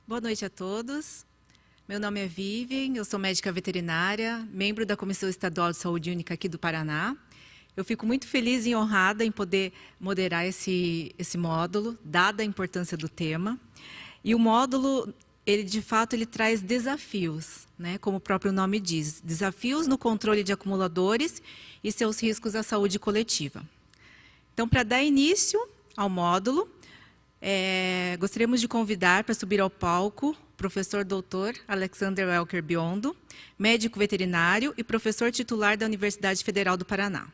Boa noite a todos. Meu nome é Vivian, eu sou médica veterinária, membro da Comissão Estadual de Saúde Única aqui do Paraná. Eu fico muito feliz e honrada em poder moderar esse módulo, dada a importância do tema. E o módulo, de fato, ele traz desafios, né? Como o próprio nome diz, desafios no controle de acumuladores e seus riscos à saúde coletiva. Então, para dar início ao módulo, gostaríamos de convidar para subir ao palco o professor doutor Alexander Welker Biondo, médico veterinário e professor titular da Universidade Federal do Paraná.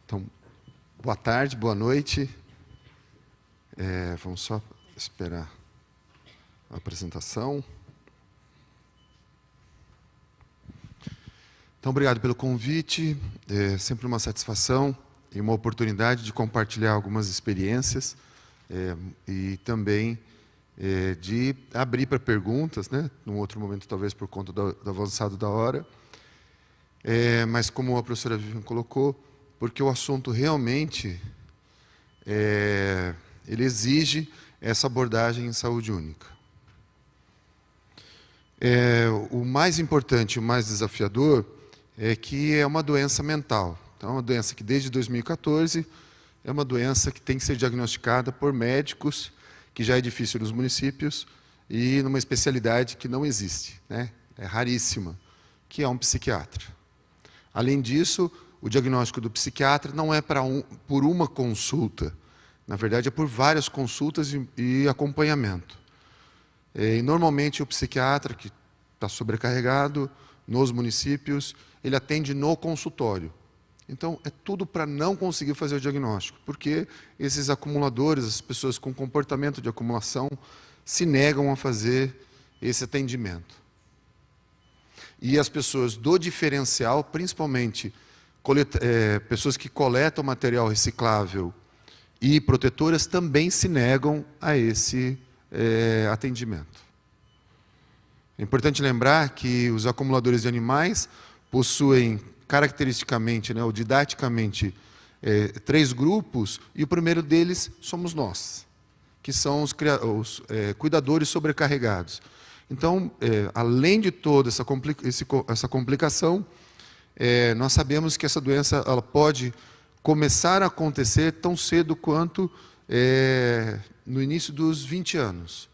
Então, boa tarde, boa noite. Vamos só esperar a apresentação. Então, obrigado pelo convite. É sempre uma satisfação e uma oportunidade de compartilhar algumas experiências e também de abrir para perguntas, né? Num outro momento, talvez por conta do avançado da hora. Mas, como a professora Vivian colocou, porque o assunto realmente ele exige essa abordagem em saúde única. O mais importante, o mais desafiador, é que é uma doença mental. Então, é uma doença que desde 2014 é uma doença que tem que ser diagnosticada por médicos, que já é difícil nos municípios, e numa especialidade que não existe, né? É raríssima, que é um psiquiatra. Além disso, o diagnóstico do psiquiatra não é por uma consulta. Na verdade, é por várias consultas e acompanhamento. E, normalmente, o psiquiatra, que está sobrecarregado nos municípios, ele atende no consultório. Então, é tudo para não conseguir fazer o diagnóstico, porque esses acumuladores, as pessoas com comportamento de acumulação, se negam a fazer esse atendimento. E as pessoas do diferencial, principalmente pessoas que coletam material reciclável e protetoras, também se negam a esse atendimento. É importante lembrar que os acumuladores de animais possuem caracteristicamente, né, ou didaticamente, 3 grupos, e o primeiro deles somos nós, que são os cuidadores sobrecarregados. Então, além de toda essa complicação, nós sabemos que essa doença ela pode começar a acontecer tão cedo quanto no início dos 20 anos.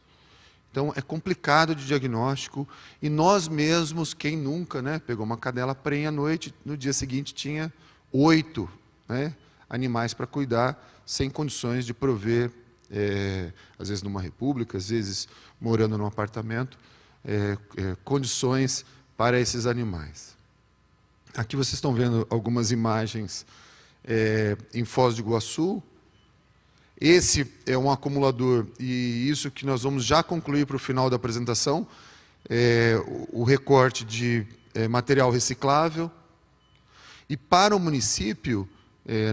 Então, é complicado de diagnóstico, e nós mesmos, quem nunca, né, pegou uma cadela prenha à noite, no dia seguinte tinha 8, né, animais para cuidar, sem condições de prover, às vezes numa república, às vezes morando num apartamento, condições para esses animais. Aqui vocês estão vendo algumas imagens em Foz do Iguaçu. Esse é um acumulador, e isso que nós vamos já concluir para o final da apresentação, o recorte de material reciclável. E para o município,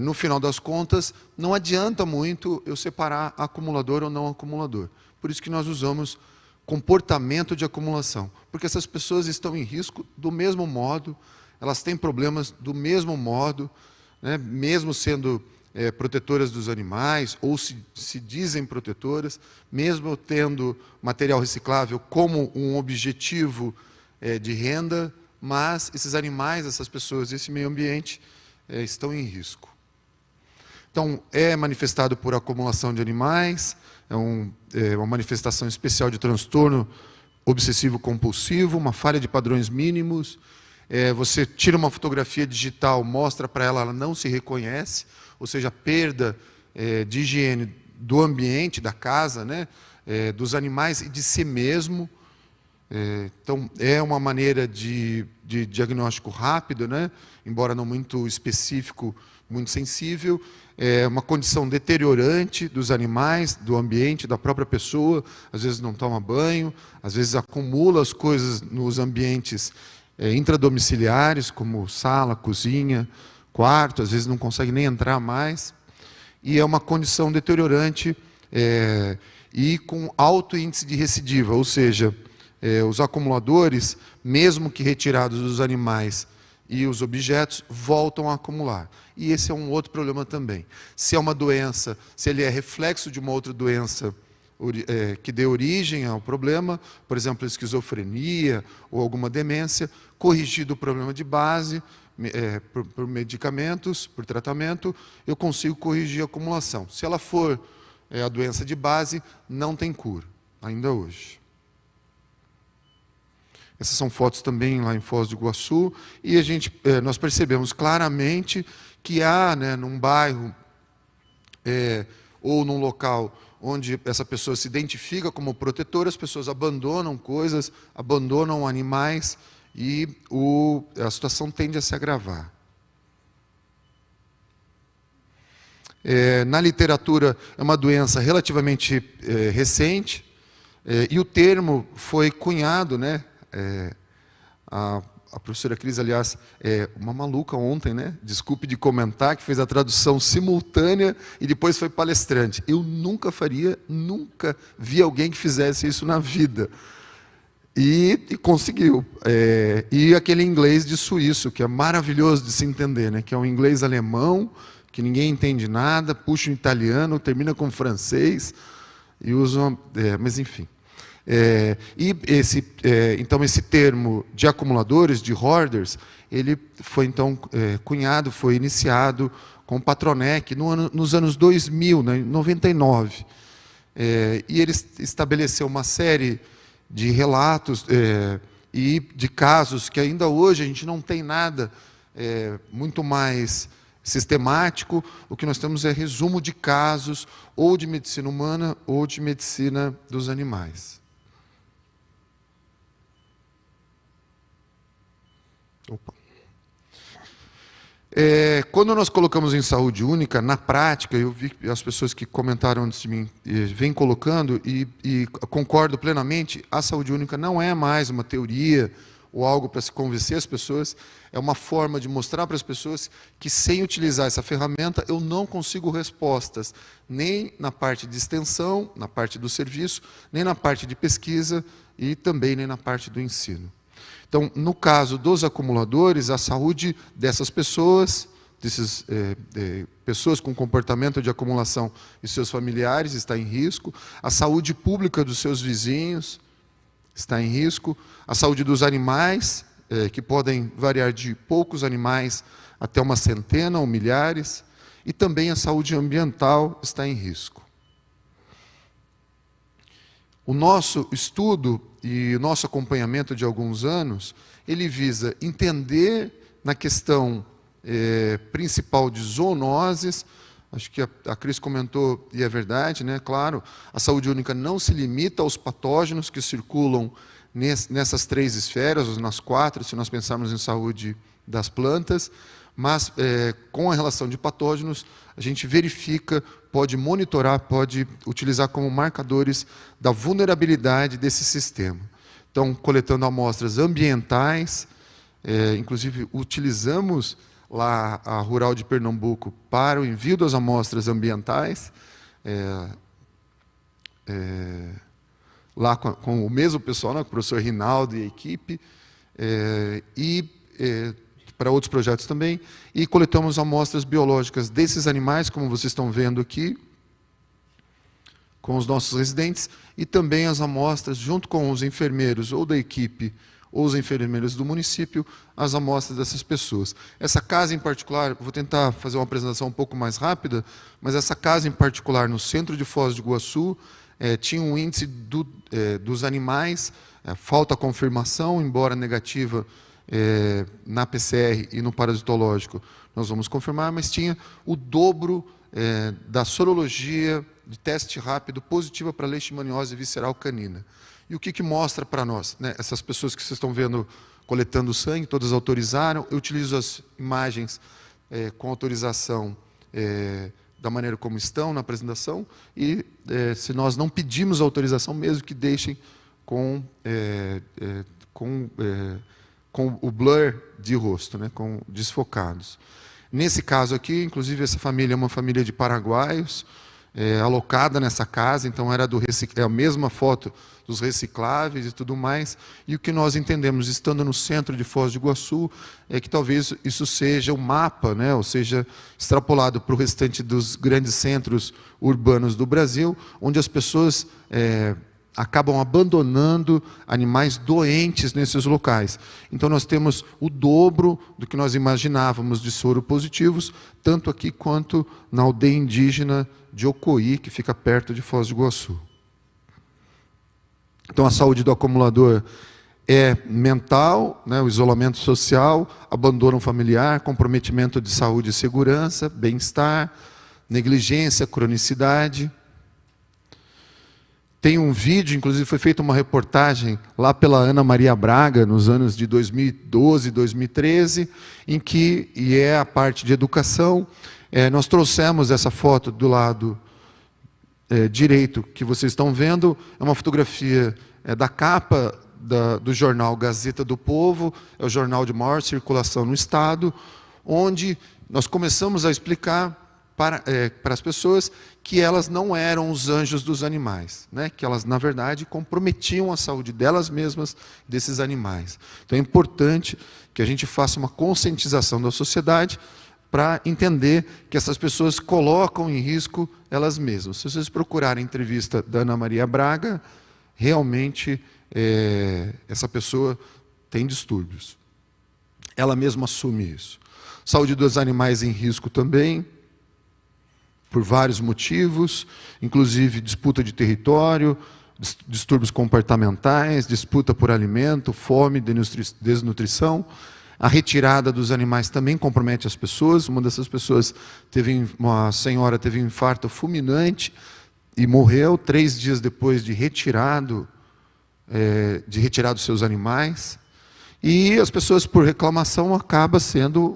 no final das contas, não adianta muito eu separar acumulador ou não acumulador. Por isso que nós usamos comportamento de acumulação, porque essas pessoas estão em risco do mesmo modo, elas têm problemas do mesmo modo, né, mesmo sendo protetoras dos animais, ou se dizem protetoras, mesmo tendo material reciclável como um objetivo de renda, mas esses animais, essas pessoas, esse meio ambiente estão em risco. Então, é manifestado por acumulação de animais, uma manifestação especial de transtorno obsessivo-compulsivo, uma falha de padrões mínimos. Você tira uma fotografia digital, mostra para ela, ela não se reconhece, ou seja, perda de higiene do ambiente, da casa, né, dos animais e de si mesmo. Então, é uma maneira de diagnóstico rápido, né, embora não muito específico, muito sensível. É uma condição deteriorante dos animais, do ambiente, da própria pessoa. Às vezes não toma banho, às vezes acumula as coisas nos ambientes intradomiciliares, como sala, cozinha, quarto, às vezes não consegue nem entrar mais, e é uma condição deteriorante e com alto índice de recidiva, ou seja, os acumuladores, mesmo que retirados dos animais e os objetos, voltam a acumular. E esse é um outro problema também. Se é uma doença, se ele é reflexo de uma outra doença que dê origem ao problema, por exemplo, esquizofrenia ou alguma demência, corrigido o problema de base, por medicamentos, por tratamento, eu consigo corrigir a acumulação. Se ela for a doença de base, não tem cura, ainda hoje. Essas são fotos também lá em Foz do Iguaçu, e nós percebemos claramente que há, num bairro ou num local onde essa pessoa se identifica como protetora, as pessoas abandonam coisas, abandonam animais, e a situação tende a se agravar. Na literatura, é uma doença relativamente recente, e o termo foi cunhado, a professora Cris, aliás, uma maluca ontem, desculpe de comentar, que fez a tradução simultânea e depois foi palestrante. Eu nunca vi alguém que fizesse isso na vida. E conseguiu. E aquele inglês de suíço, que é maravilhoso de se entender, que é um inglês alemão, que ninguém entende nada, puxa um italiano, termina com francês, e usa... mas, enfim. Então, esse termo de acumuladores, de hoarders, ele foi, então, cunhado, foi iniciado com o Patronek nos anos 2000, em 99. E ele estabeleceu uma série de relatos e de casos que ainda hoje a gente não tem nada muito mais sistemático. O que nós temos é resumo de casos, ou de medicina humana, ou de medicina dos animais. Opa. Quando nós colocamos em saúde única, na prática, eu vi as pessoas que comentaram antes de mim, vêm colocando, e concordo plenamente, a saúde única não é mais uma teoria ou algo para se convencer as pessoas, é uma forma de mostrar para as pessoas que, sem utilizar essa ferramenta, eu não consigo respostas, nem na parte de extensão, na parte do serviço, nem na parte de pesquisa e também nem na parte do ensino. Então, no caso dos acumuladores, a saúde dessas pessoas, pessoas com comportamento de acumulação e seus familiares está em risco, a saúde pública dos seus vizinhos está em risco, a saúde dos animais, que podem variar de poucos animais até uma centena ou milhares, e também a saúde ambiental está em risco. O nosso estudo e o nosso acompanhamento de alguns anos, ele visa entender na questão principal de zoonoses. Acho que a Cris comentou, e é verdade, claro, a saúde única não se limita aos patógenos que circulam nessas três esferas, ou nas quatro, se nós pensarmos em saúde das plantas, mas com a relação de patógenos, a gente verifica, pode monitorar, pode utilizar como marcadores da vulnerabilidade desse sistema. Então, coletando amostras ambientais, inclusive utilizamos lá a Rural de Pernambuco para o envio das amostras ambientais, lá com o mesmo pessoal, com o professor Rinaldo e a equipe, para outros projetos também, e coletamos amostras biológicas desses animais, como vocês estão vendo aqui, com os nossos residentes, e também as amostras, junto com os enfermeiros ou da equipe, ou os enfermeiros do município, as amostras dessas pessoas. Essa casa em particular, vou tentar fazer uma apresentação um pouco mais rápida, mas essa casa em particular, no centro de Foz do Iguaçu, tinha um índice dos animais, falta confirmação, embora negativa, na PCR e no parasitológico, nós vamos confirmar, mas tinha o dobro da sorologia de teste rápido positiva para leishmaniose visceral canina. E o que mostra para nós? Essas pessoas que vocês estão vendo coletando sangue, todas autorizaram. Eu utilizo as imagens com autorização da maneira como estão na apresentação, e se nós não pedimos autorização, mesmo que deixem com o blur de rosto, com desfocados. Nesse caso aqui, inclusive, essa família é uma família de paraguaios, alocada nessa casa, então era é a mesma foto dos recicláveis e tudo mais. E o que nós entendemos, estando no centro de Foz do Iguaçu, é que talvez isso seja um mapa, né, ou seja, extrapolado para o restante dos grandes centros urbanos do Brasil, onde as pessoas acabam abandonando animais doentes nesses locais. Então nós temos o dobro do que nós imaginávamos de soropositivos, tanto aqui quanto na aldeia indígena de Ocoí, que fica perto de Foz do Iguaçu. Então a saúde do acumulador é mental, né, o isolamento social, abandono familiar, comprometimento de saúde e segurança, bem-estar, negligência, cronicidade. Tem um vídeo, inclusive foi feita uma reportagem lá pela Ana Maria Braga, nos anos de 2012, 2013, em que, e é a parte de educação, nós trouxemos essa foto do lado direito que vocês estão vendo, é uma fotografia da capa do jornal Gazeta do Povo, é o jornal de maior circulação no Estado, onde nós começamos a explicar para as pessoas que elas não eram os anjos dos animais, né? Que elas, na verdade, comprometiam a saúde delas mesmas, desses animais. Então é importante que a gente faça uma conscientização da sociedade para entender que essas pessoas colocam em risco elas mesmas. Se vocês procurarem a entrevista da Ana Maria Braga, realmente essa pessoa tem distúrbios. Ela mesma assume isso. Saúde dos animais em risco também, por vários motivos, inclusive disputa de território, distúrbios comportamentais, disputa por alimento, fome, desnutrição. A retirada dos animais também compromete as pessoas. Uma dessas pessoas, uma senhora teve um infarto fulminante e morreu 3 dias depois de retirar os seus animais. E as pessoas, por reclamação, acaba sendo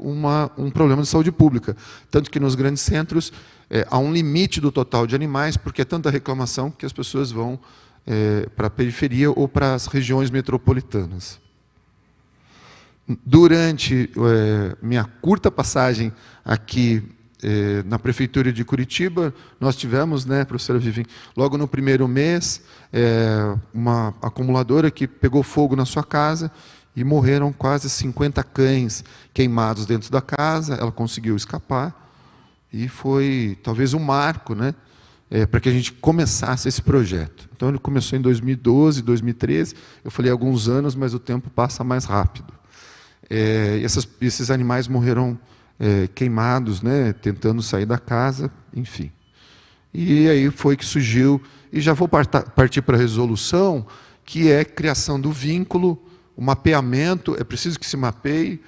um problema de saúde pública. Tanto que nos grandes centros há um limite do total de animais, porque é tanta reclamação que as pessoas vão para a periferia ou para as regiões metropolitanas. Durante minha curta passagem aqui na Prefeitura de Curitiba, nós tivemos, né, professora Vivim, logo no primeiro mês, uma acumuladora que pegou fogo na sua casa e morreram quase 50 cães queimados dentro da casa. Ela conseguiu escapar e foi talvez um marco, né, para que a gente começasse esse projeto. Então ele começou em 2012, 2013, eu falei alguns anos, mas o tempo passa mais rápido. Esses animais morreram queimados, né, tentando sair da casa, enfim. E aí foi que surgiu, e já vou partir para a resolução, que é a criação do vínculo, o mapeamento. É preciso que se mapeie,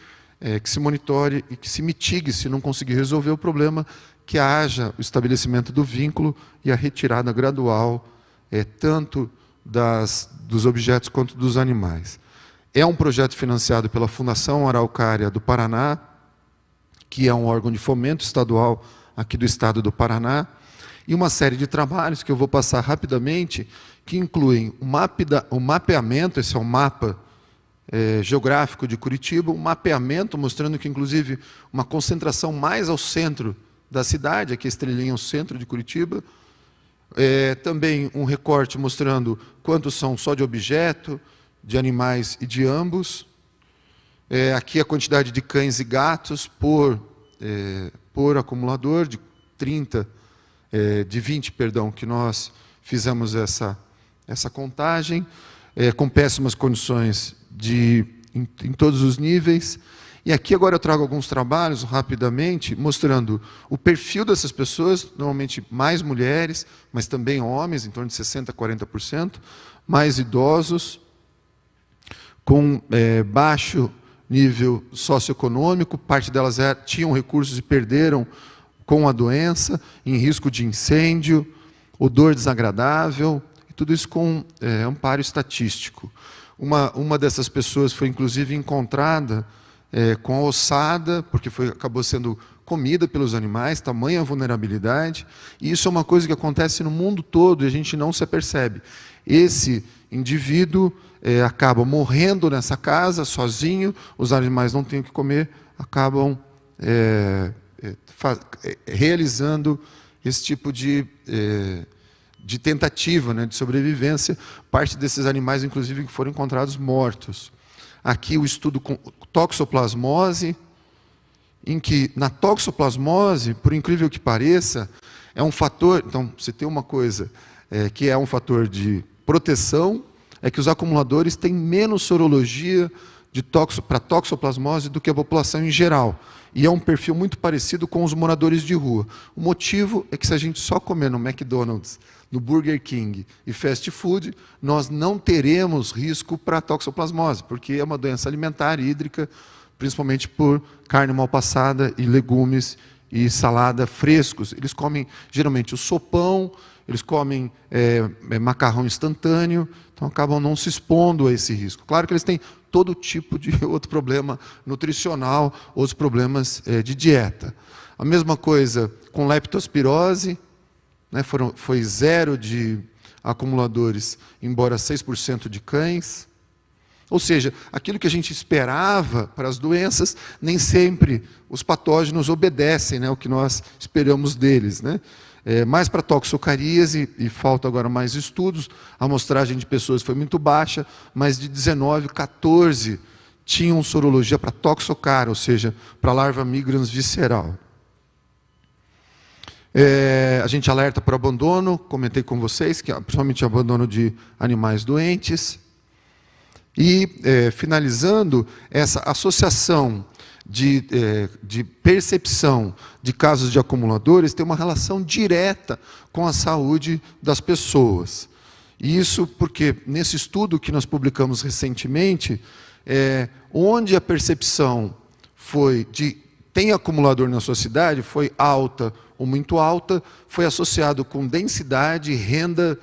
que se monitore e que se mitigue, se não conseguir resolver o problema, que haja o estabelecimento do vínculo e a retirada gradual, tanto dos objetos quanto dos animais. É um projeto financiado pela Fundação Araucária do Paraná, que é um órgão de fomento estadual aqui do estado do Paraná, e uma série de trabalhos que eu vou passar rapidamente, que incluem o mapeamento, esse é um mapa geográfico de Curitiba, um mapeamento mostrando que, inclusive, uma concentração mais ao centro da cidade, aqui a estrelinha é o centro de Curitiba, também um recorte mostrando quantos são só de objeto, de animais e de ambos. Aqui a quantidade de cães e gatos por acumulador, de 20, que nós fizemos essa contagem, com péssimas condições em todos os níveis. E aqui agora eu trago alguns trabalhos rapidamente, mostrando o perfil dessas pessoas, normalmente mais mulheres, mas também homens, em torno de 60% a 40%, mais idosos, com baixo nível socioeconômico, parte delas tinham recursos e perderam com a doença, em risco de incêndio, odor desagradável, e tudo isso com amparo estatístico. Uma dessas pessoas foi, inclusive, encontrada com a ossada, porque acabou sendo comida pelos animais, tamanha vulnerabilidade, e isso é uma coisa que acontece no mundo todo e a gente não se apercebe. Esse indivíduo acaba morrendo nessa casa, sozinho, os animais não têm o que comer, acabam realizando esse tipo de tentativa, né, de sobrevivência. Parte desses animais, inclusive, que foram encontrados mortos. Aqui o estudo com toxoplasmose, em que na toxoplasmose, por incrível que pareça, é um fator. Então, você tem uma coisa que é um fator de proteção, é que os acumuladores têm menos sorologia para toxoplasmose do que a população em geral. E é um perfil muito parecido com os moradores de rua. O motivo é que se a gente só comer no McDonald's, no Burger King e fast food, nós não teremos risco para toxoplasmose, porque é uma doença alimentar hídrica, principalmente por carne mal passada e legumes e salada frescos. Eles comem geralmente o sopão, eles comem macarrão instantâneo, então acabam não se expondo a esse risco. Claro que eles têm todo tipo de outro problema nutricional, outros problemas de dieta. A mesma coisa com leptospirose, né, foi 0 de acumuladores, embora 6% de cães. Ou seja, aquilo que a gente esperava para as doenças, nem sempre os patógenos obedecem, né, o que nós esperamos deles, né? Mais para toxocaríase, e falta agora mais estudos, a amostragem de pessoas foi muito baixa, mas de 19, 14 tinham sorologia para toxocara, ou seja, para larva migrans visceral. A gente alerta para o abandono, comentei com vocês, que principalmente abandono de animais doentes. E, finalizando, essa associação de percepção de casos de acumuladores tem uma relação direta com a saúde das pessoas. E isso porque, nesse estudo que nós publicamos recentemente, onde a percepção foi de tem acumulador na sua cidade, foi alta ou muito alta, foi associado com densidade, renda,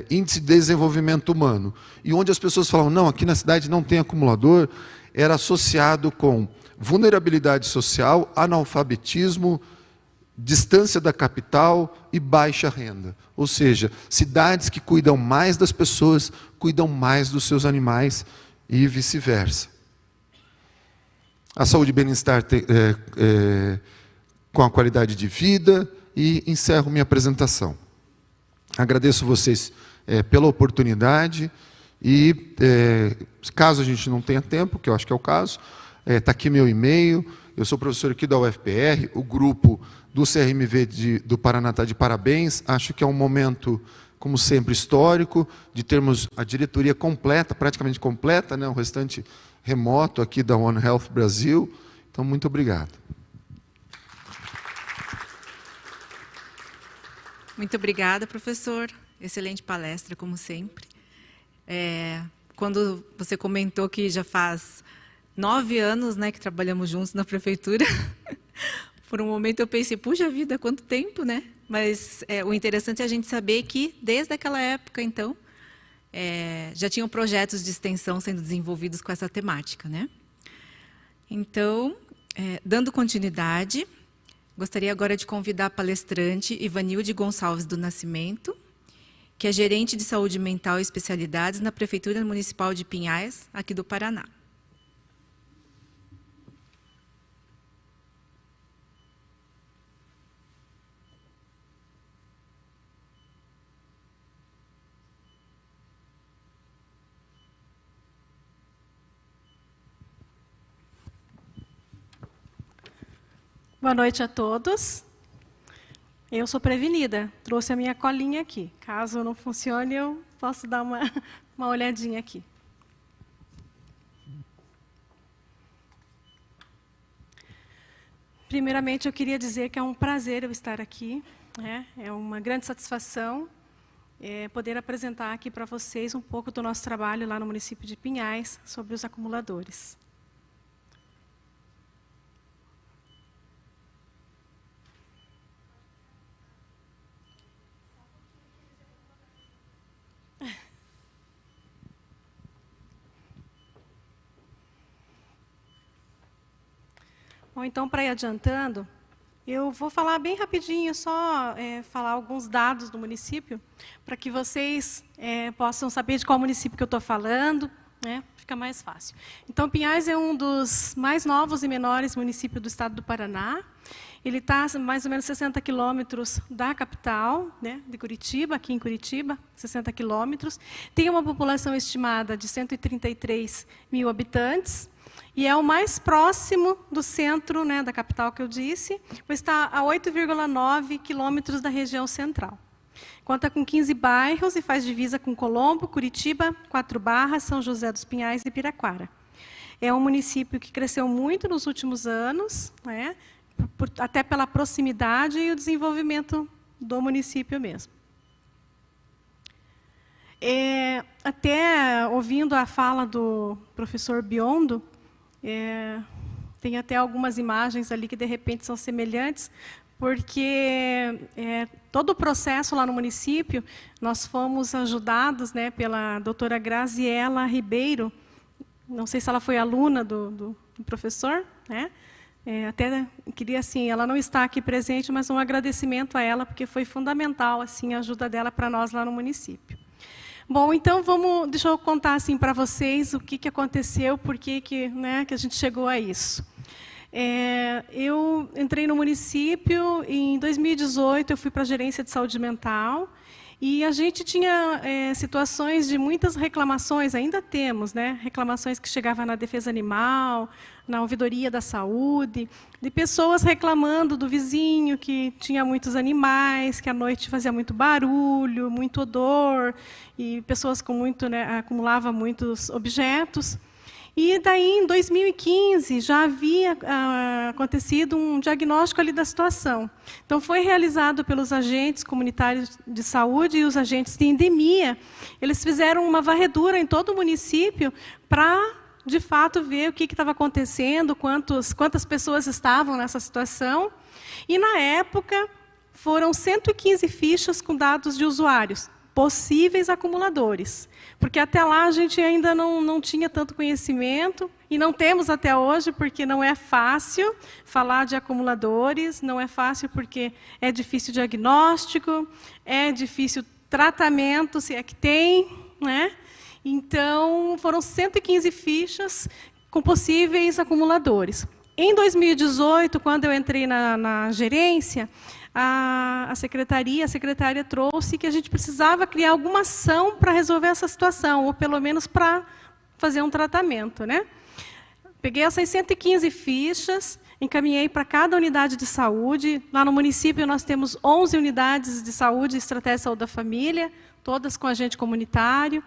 índice de desenvolvimento humano. E onde as pessoas falam, não, aqui na cidade não tem acumulador, era associado com vulnerabilidade social, analfabetismo, distância da capital e baixa renda. Ou seja, cidades que cuidam mais das pessoas, cuidam mais dos seus animais e vice-versa. A saúde e bem-estar com a qualidade de vida, e encerro minha apresentação. Agradeço vocês pela oportunidade e, caso a gente não tenha tempo, que eu acho que é o caso, está aqui meu e-mail, eu sou professor aqui da UFPR, o grupo do CRMV do Paraná está de parabéns, acho que é um momento, como sempre, histórico, de termos a diretoria completa, praticamente completa, né, o restante remoto aqui da One Health Brasil, então muito obrigado. Muito obrigada, professor. Excelente palestra, como sempre. Quando você comentou que já faz 9 anos, né, que trabalhamos juntos na prefeitura, por um momento eu pensei, puxa vida, quanto tempo, né? Mas o interessante é a gente saber que, desde aquela época, então, já tinham projetos de extensão sendo desenvolvidos com essa temática, né? Então, dando continuidade, gostaria agora de convidar a palestrante Ivanilde Gonçalves do Nascimento, que é gerente de saúde mental e especialidades na Prefeitura Municipal de Pinhais, aqui do Paraná. Boa noite a todos. Eu sou prevenida, trouxe a minha colinha aqui. Caso não funcione, eu posso dar uma olhadinha aqui. Primeiramente, eu queria dizer que é um prazer eu estar aqui, né? É uma grande satisfação poder apresentar aqui para vocês um pouco do nosso trabalho lá no município de Pinhais sobre os acumuladores. Bom, então, para ir adiantando, eu vou falar bem rapidinho, só falar alguns dados do município, para que vocês possam saber de qual município que eu estou falando, né? Fica mais fácil. Então, Pinhais é um dos mais novos e menores municípios do estado do Paraná. Ele está a mais ou menos 60 quilômetros da capital, né, de Curitiba, aqui em Curitiba, 60 quilômetros. Tem uma população estimada de 133 mil habitantes. E é o mais próximo do centro, né, da capital que eu disse, pois está a 8,9 quilômetros da região central. Conta com 15 bairros e faz divisa com Colombo, Curitiba, Quatro Barras, São José dos Pinhais e Piraquara. É um município que cresceu muito nos últimos anos, né, até pela proximidade e o desenvolvimento do município mesmo. Até ouvindo a fala do professor Biondo, tem até algumas imagens ali que, de repente, são semelhantes, porque todo o processo lá no município, nós fomos ajudados, né, pela doutora Graziela Ribeiro, não sei se ela foi aluna do professor, né? Até queria, assim, ela não está aqui presente, mas um agradecimento a ela, porque foi fundamental, assim, a ajuda dela para nós lá no município. Bom, então deixa eu contar assim para vocês o que aconteceu, por que a gente chegou a isso. Eu entrei no município em 2018, eu fui para a gerência de saúde mental e a gente tinha situações de muitas reclamações, ainda temos, né, reclamações que chegavam na defesa animal, na ouvidoria da saúde, de pessoas reclamando do vizinho que tinha muitos animais, que à noite fazia muito barulho, muito odor, e pessoas com acumulavam muitos objetos. E daí, em 2015, já havia acontecido um diagnóstico ali da situação. Então, foi realizado pelos agentes comunitários de saúde e os agentes de endemia. Eles fizeram uma varredura em todo o município para, de fato, ver o que estava acontecendo, quantas pessoas estavam nessa situação. E, na época, foram 115 fichas com dados de usuários, possíveis acumuladores. Porque até lá a gente ainda não tinha tanto conhecimento, e não temos até hoje, porque não é fácil falar de acumuladores, não é fácil porque é difícil diagnóstico, é difícil tratamento, se é que tem, né? Então, foram 115 fichas com possíveis acumuladores. Em 2018, quando eu entrei na gerência, a secretária trouxe que a gente precisava criar alguma ação para resolver essa situação, ou pelo menos para fazer um tratamento, né? Peguei essas 115 fichas, encaminhei para cada unidade de saúde. Lá no município nós temos 11 unidades de saúde e estratégia de saúde da família, todas com agente comunitário.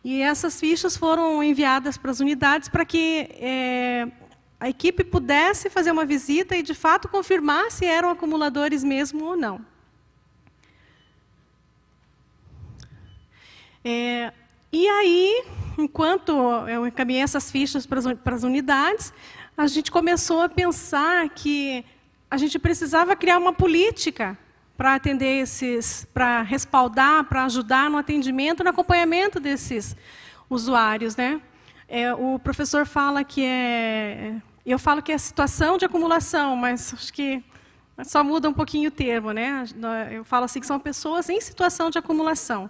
E essas fichas foram enviadas para as unidades para que a equipe pudesse fazer uma visita e, de fato, confirmar se eram acumuladores mesmo ou não. E aí, enquanto eu encaminhei essas fichas para as unidades, a gente começou a pensar que a gente precisava criar uma política para atender para respaldar, para ajudar no atendimento, no acompanhamento desses usuários, né? O professor fala que eu falo que é situação de acumulação, mas acho que só muda um pouquinho o termo, né? Eu falo assim que são pessoas em situação de acumulação.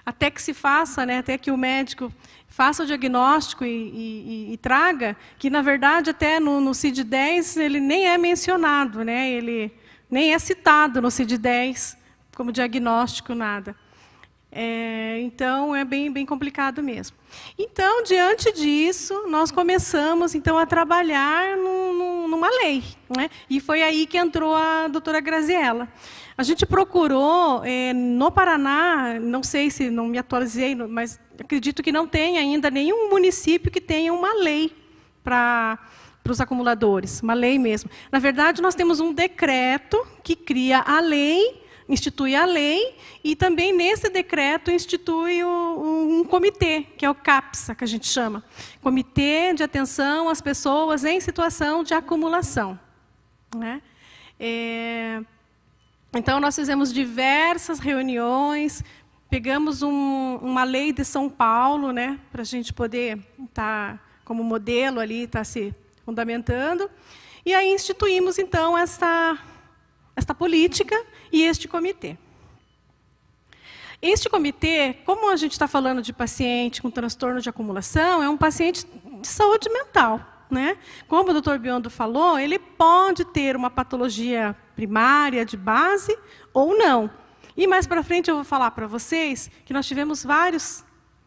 Até que se faça, né, até que o médico faça o diagnóstico e traga, que, na verdade, até no CID-10 ele nem é mencionado, né? Ele nem é citado no CID-10 como diagnóstico, nada. Então, é bem complicado mesmo. Então, diante disso, nós começamos então, a trabalhar numa lei, né? E foi aí que entrou a doutora Graziela. A gente procurou, no Paraná, não sei se não me atualizei, mas acredito que não tem ainda nenhum município que tenha uma lei para os acumuladores, uma lei mesmo. Na verdade, nós temos um decreto que cria a lei, institui a lei, e também nesse decreto institui um comitê, que é o CAPSA, que a gente chama. Comitê de Atenção às Pessoas em Situação de Acumulação, né? Então, nós fizemos diversas reuniões, pegamos uma lei de São Paulo, né, para a gente poder estar como modelo ali, estar se fundamentando, e aí instituímos, então, esta política e este comitê. Este comitê, como a gente está falando de paciente com transtorno de acumulação, é um paciente de saúde mental, né? Como o Dr. Biondo falou, ele pode ter uma patologia primária de base ou não. E mais para frente eu vou falar para vocês que nós tivemos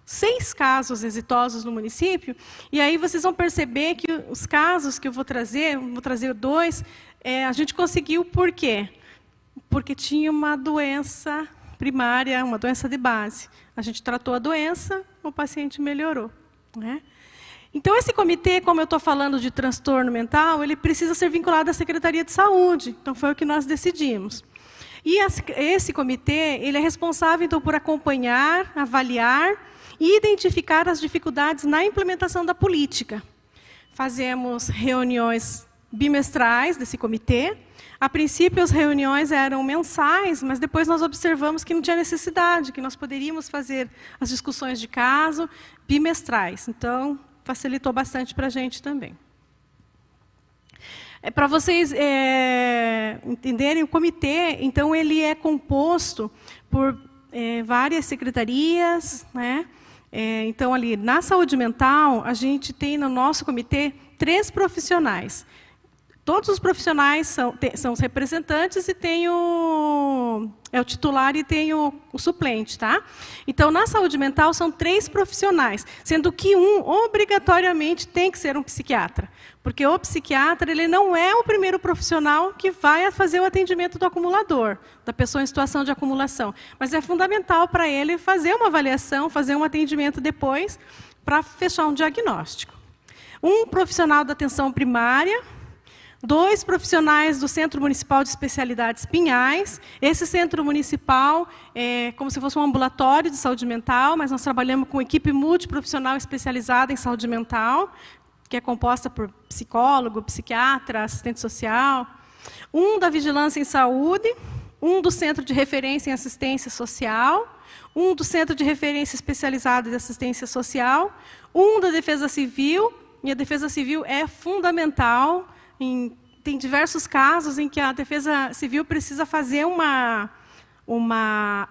6 casos exitosos no município, e aí vocês vão perceber que os casos que eu vou trazer 2, a gente conseguiu por quê? Porque tinha uma doença primária, uma doença de base. A gente tratou a doença, o paciente melhorou, né? Então, esse comitê, como eu estou falando de transtorno mental, ele precisa ser vinculado à Secretaria de Saúde. Então, foi o que nós decidimos. E esse comitê, ele é responsável, então, por acompanhar, avaliar e identificar as dificuldades na implementação da política. Fazemos reuniões bimestrais desse comitê. A princípio, as reuniões eram mensais, mas depois nós observamos que não tinha necessidade, que nós poderíamos fazer as discussões de caso bimestrais. Então, facilitou bastante para a gente também. Para vocês entenderem, o comitê, então, ele é composto por várias secretarias, né? Então, ali, na saúde mental, a gente tem no nosso comitê 3 profissionais. Todos os profissionais são os representantes e tem o titular e tem o suplente, tá? Então, na saúde mental, são 3 profissionais, sendo que um, obrigatoriamente, tem que ser um psiquiatra. Porque o psiquiatra, ele não é o primeiro profissional que vai fazer o atendimento do acumulador, da pessoa em situação de acumulação. Mas é fundamental para ele fazer uma avaliação, fazer um atendimento depois, para fechar um diagnóstico. Um profissional da atenção primária, 2 profissionais do Centro Municipal de Especialidades Pinhais. Esse centro municipal é como se fosse um ambulatório de saúde mental, mas nós trabalhamos com equipe multiprofissional especializada em saúde mental, que é composta por psicólogo, psiquiatra, assistente social. Um da Vigilância em Saúde, um do Centro de Referência em Assistência Social, um do Centro de Referência Especializado de Assistência Social, um da Defesa Civil, e a Defesa Civil é fundamental. Tem diversos casos em que a Defesa Civil precisa fazer uma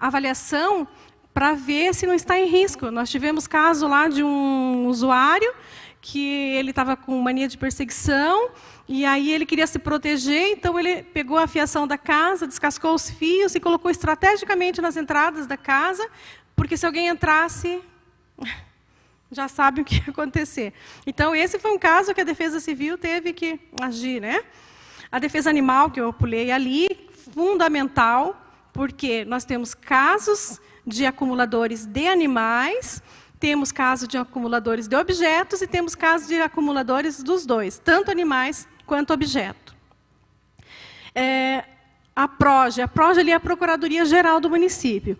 avaliação para ver se não está em risco. Nós tivemos caso lá de um usuário que ele estava com mania de perseguição, e aí ele queria se proteger, então ele pegou a fiação da casa, descascou os fios e colocou estrategicamente nas entradas da casa, porque se alguém entrasse, já sabe o que ia acontecer. Então, esse foi um caso que a Defesa Civil teve que agir, né? A defesa animal, que eu pulei ali, fundamental, porque nós temos casos de acumuladores de animais, temos casos de acumuladores de objetos e temos casos de acumuladores dos dois, tanto animais quanto objeto. A PROGE ali é a Procuradoria-Geral do município.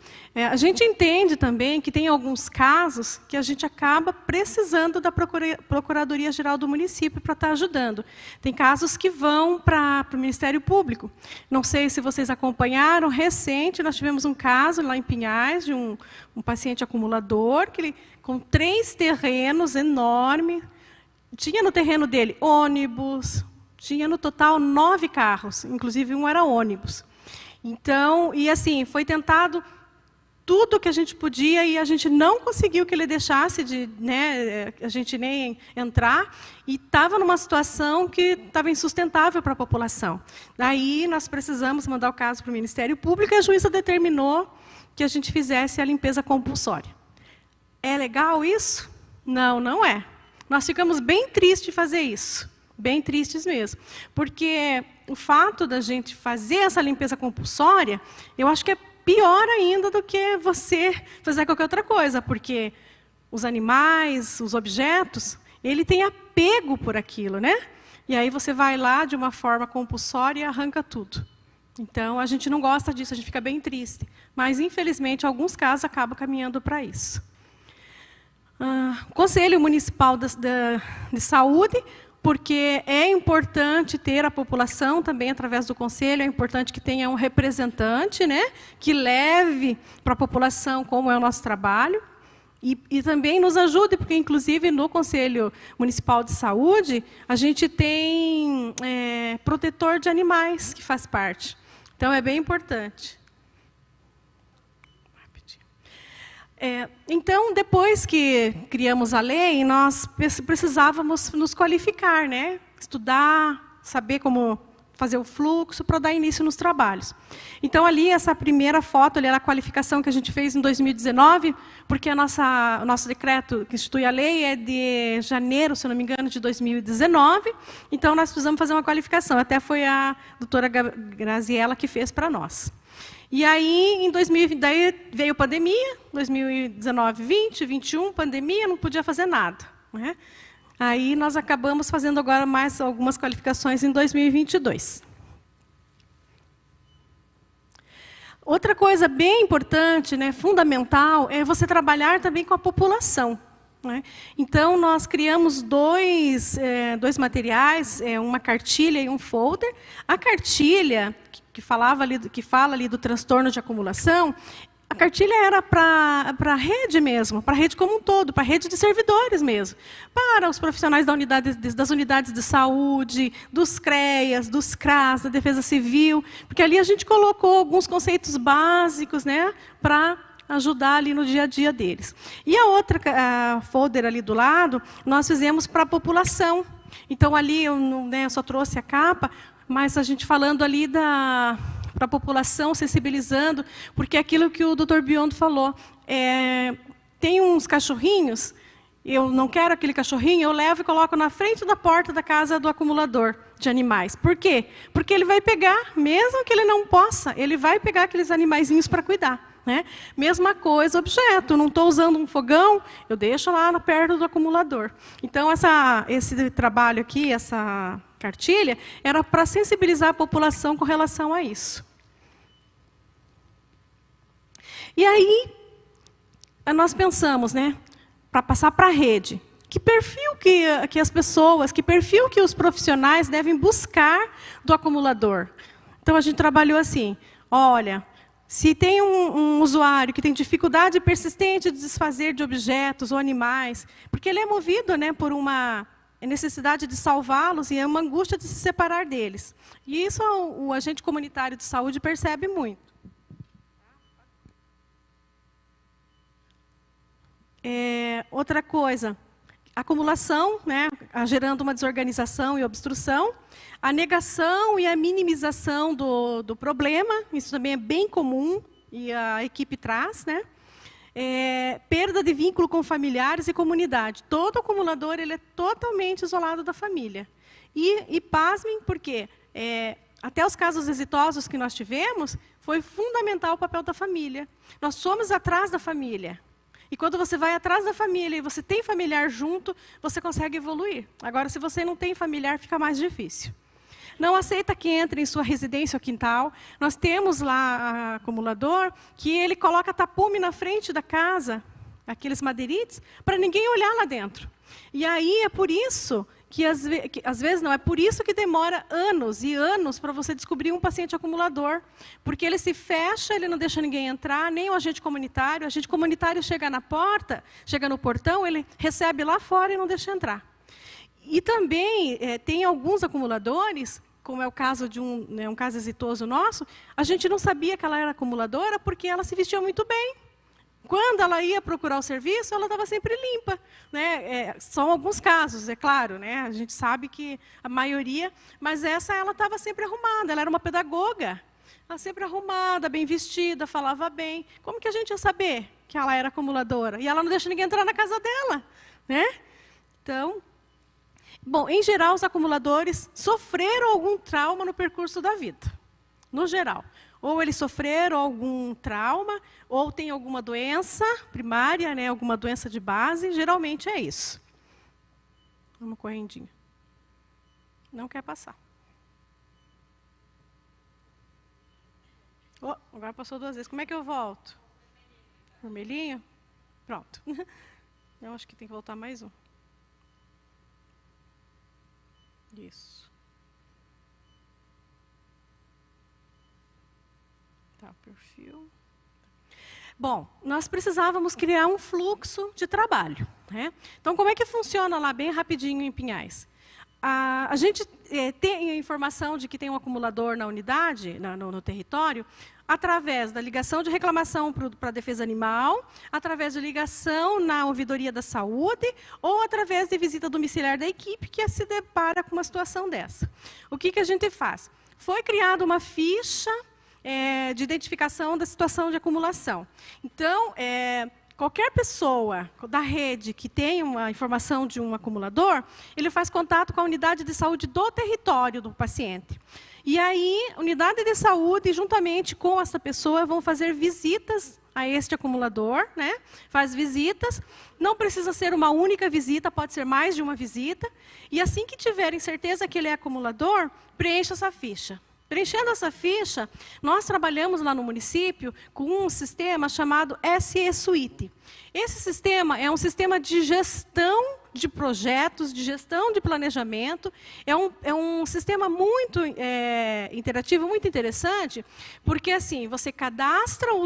A gente entende também que tem alguns casos que a gente acaba precisando da Procuradoria-Geral do município para estar ajudando. Tem casos que vão para o Ministério Público. Não sei se vocês acompanharam, recente, nós tivemos um caso lá em Pinhais, de um paciente acumulador, que ele, com 3 terrenos enormes, tinha no terreno dele ônibus, tinha no total 9 carros, inclusive um era ônibus. Então, e assim, foi tentado tudo que a gente podia e a gente não conseguiu que ele deixasse de, né, a gente nem entrar, e estava numa situação que estava insustentável para a população. Daí nós precisamos mandar o caso para o Ministério Público e a juíza determinou que a gente fizesse a limpeza compulsória. É legal isso? Não, não é. Nós ficamos bem tristes de fazer isso. Bem tristes mesmo. Porque o fato da gente fazer essa limpeza compulsória, eu acho que é pior ainda do que você fazer qualquer outra coisa, porque os animais, os objetos, ele tem apego por aquilo, né? E aí você vai lá de uma forma compulsória e arranca tudo. Então, a gente não gosta disso, a gente fica bem triste. Mas, infelizmente, alguns casos acabam caminhando para isso. Conselho Municipal de Saúde, porque é importante ter a população também, através do conselho, é importante que tenha um representante, né, que leve para a população como é o nosso trabalho, e também nos ajude, porque, inclusive, no Conselho Municipal de Saúde, a gente tem protetor de animais, que faz parte. Então, é bem importante. Então, depois que criamos a lei, nós precisávamos nos qualificar, né? Estudar, saber como fazer o fluxo para dar início nos trabalhos. Então, ali, essa primeira foto, ali era a qualificação que a gente fez em 2019, porque o nosso decreto que institui a lei é de janeiro, se não me engano, de 2019. Então, nós precisamos fazer uma qualificação. Até foi a doutora Graziela que fez para nós. E aí, em 2020, daí veio a pandemia, 2019, 20, 21, pandemia, não podia fazer nada, né? Aí nós acabamos fazendo agora mais algumas qualificações em 2022. Outra coisa bem importante, né, fundamental, é você trabalhar também com a população, né? Então, nós criamos dois materiais, uma cartilha e um folder. A cartilha, que fala ali do transtorno de acumulação, a cartilha era para a rede mesmo, para a rede como um todo, para a rede de servidores mesmo, para os profissionais das unidades de saúde, dos CREAS, dos CRAS, da Defesa Civil, porque ali a gente colocou alguns conceitos básicos, né, para ajudar ali no dia a dia deles. E a outra folder ali do lado, nós fizemos para a população. Então, ali eu só trouxe a capa, mas a gente falando ali para a população, sensibilizando, porque é aquilo que o Dr. Biondo falou, tem uns cachorrinhos, eu não quero aquele cachorrinho, eu levo e coloco na frente da porta da casa do acumulador de animais. Por quê? Porque ele vai pegar, mesmo que ele não possa, ele vai pegar aqueles animaizinhos para cuidar, né? Mesma coisa, objeto, não estou usando um fogão, eu deixo lá perto do acumulador. Então, esse trabalho aqui, essa cartilha, era para sensibilizar a população com relação a isso. E aí, nós pensamos, né, para passar para a rede, que perfil que as pessoas, que perfil que os profissionais devem buscar do acumulador. Então, a gente trabalhou assim, olha, se tem um usuário que tem dificuldade persistente de desfazer de objetos ou animais, porque ele é movido, né, por uma necessidade de salvá-los e é uma angústia de se separar deles. E isso o agente comunitário de saúde percebe muito. Outra coisa, acumulação, né, gerando uma desorganização e obstrução, a negação e a minimização do problema, isso também é bem comum, e a equipe traz, né? Perda de vínculo com familiares e comunidade. Todo acumulador ele é totalmente isolado da família. E pasmem, porque até os casos exitosos que nós tivemos, foi fundamental o papel da família. Nós somos atrás da família. E quando você vai atrás da família e você tem familiar junto, você consegue evoluir. Agora, se você não tem familiar, fica mais difícil. Não aceita que entre em sua residência ou quintal. Nós temos lá acumulador que ele coloca tapume na frente da casa, aqueles madeirites, para ninguém olhar lá dentro. E aí é por isso que às vezes não, é por isso que demora anos e anos para você descobrir um paciente acumulador. Porque ele se fecha, ele não deixa ninguém entrar, nem o agente comunitário. O agente comunitário chega na porta, chega no portão, ele recebe lá fora e não deixa entrar. E também tem alguns acumuladores, como é o caso de um caso exitoso nosso, a gente não sabia que ela era acumuladora porque ela se vestia muito bem. Quando ela ia procurar o serviço, ela estava sempre limpa, né? São alguns casos, é claro, né? A gente sabe que a maioria, mas ela estava sempre arrumada, ela era uma pedagoga. Ela sempre arrumada, bem vestida, falava bem. Como que a gente ia saber que ela era acumuladora? E ela não deixa ninguém entrar na casa dela, né? Então, bom, em geral, os acumuladores sofreram algum trauma no percurso da vida, no geral. Ou eles sofreram algum trauma, ou tem alguma doença primária, né, alguma doença de base, geralmente é isso. Uma correndinha. Não quer passar. Oh, agora passou 2 vezes. Como é que eu volto? Vermelhinho? Pronto. Eu acho que tem que voltar mais um. Isso. Tá, perfil. Bom, nós precisávamos criar um fluxo de trabalho, né? Então, como é que funciona lá, bem rapidinho, em Pinhais? A gente tem a informação de que tem um acumulador na unidade, no território, através da ligação de reclamação para a defesa animal, através de ligação na ouvidoria da saúde, ou através de visita domiciliar da equipe que se depara com uma situação dessa. O que a gente faz? Foi criada uma ficha de identificação da situação de acumulação. Então, qualquer pessoa da rede que tem uma informação de um acumulador, ele faz contato com a unidade de saúde do território do paciente. E aí, a unidade de saúde, juntamente com essa pessoa, vão fazer visitas a este acumulador, né? Faz visitas, não precisa ser uma única visita, pode ser mais de uma visita. E assim que tiverem certeza que ele é acumulador, preencha essa ficha. Preenchendo essa ficha, nós trabalhamos lá no município com um sistema chamado SE Suite. Esse sistema é um sistema de gestão de projetos, de gestão de planejamento. É um sistema muito interativo, muito interessante, porque assim, você cadastra o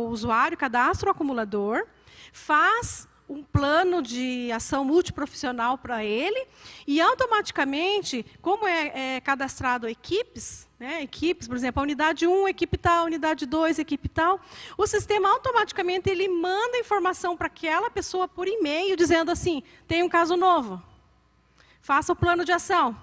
usuário, cadastra o acumulador, faz um plano de ação multiprofissional para ele e automaticamente, como é cadastrado equipes, né, equipes, por exemplo, a unidade 1, equipe tal, unidade 2, equipe tal, o sistema automaticamente ele manda informação para aquela pessoa por e-mail dizendo assim, tem um caso novo, faça o plano de ação.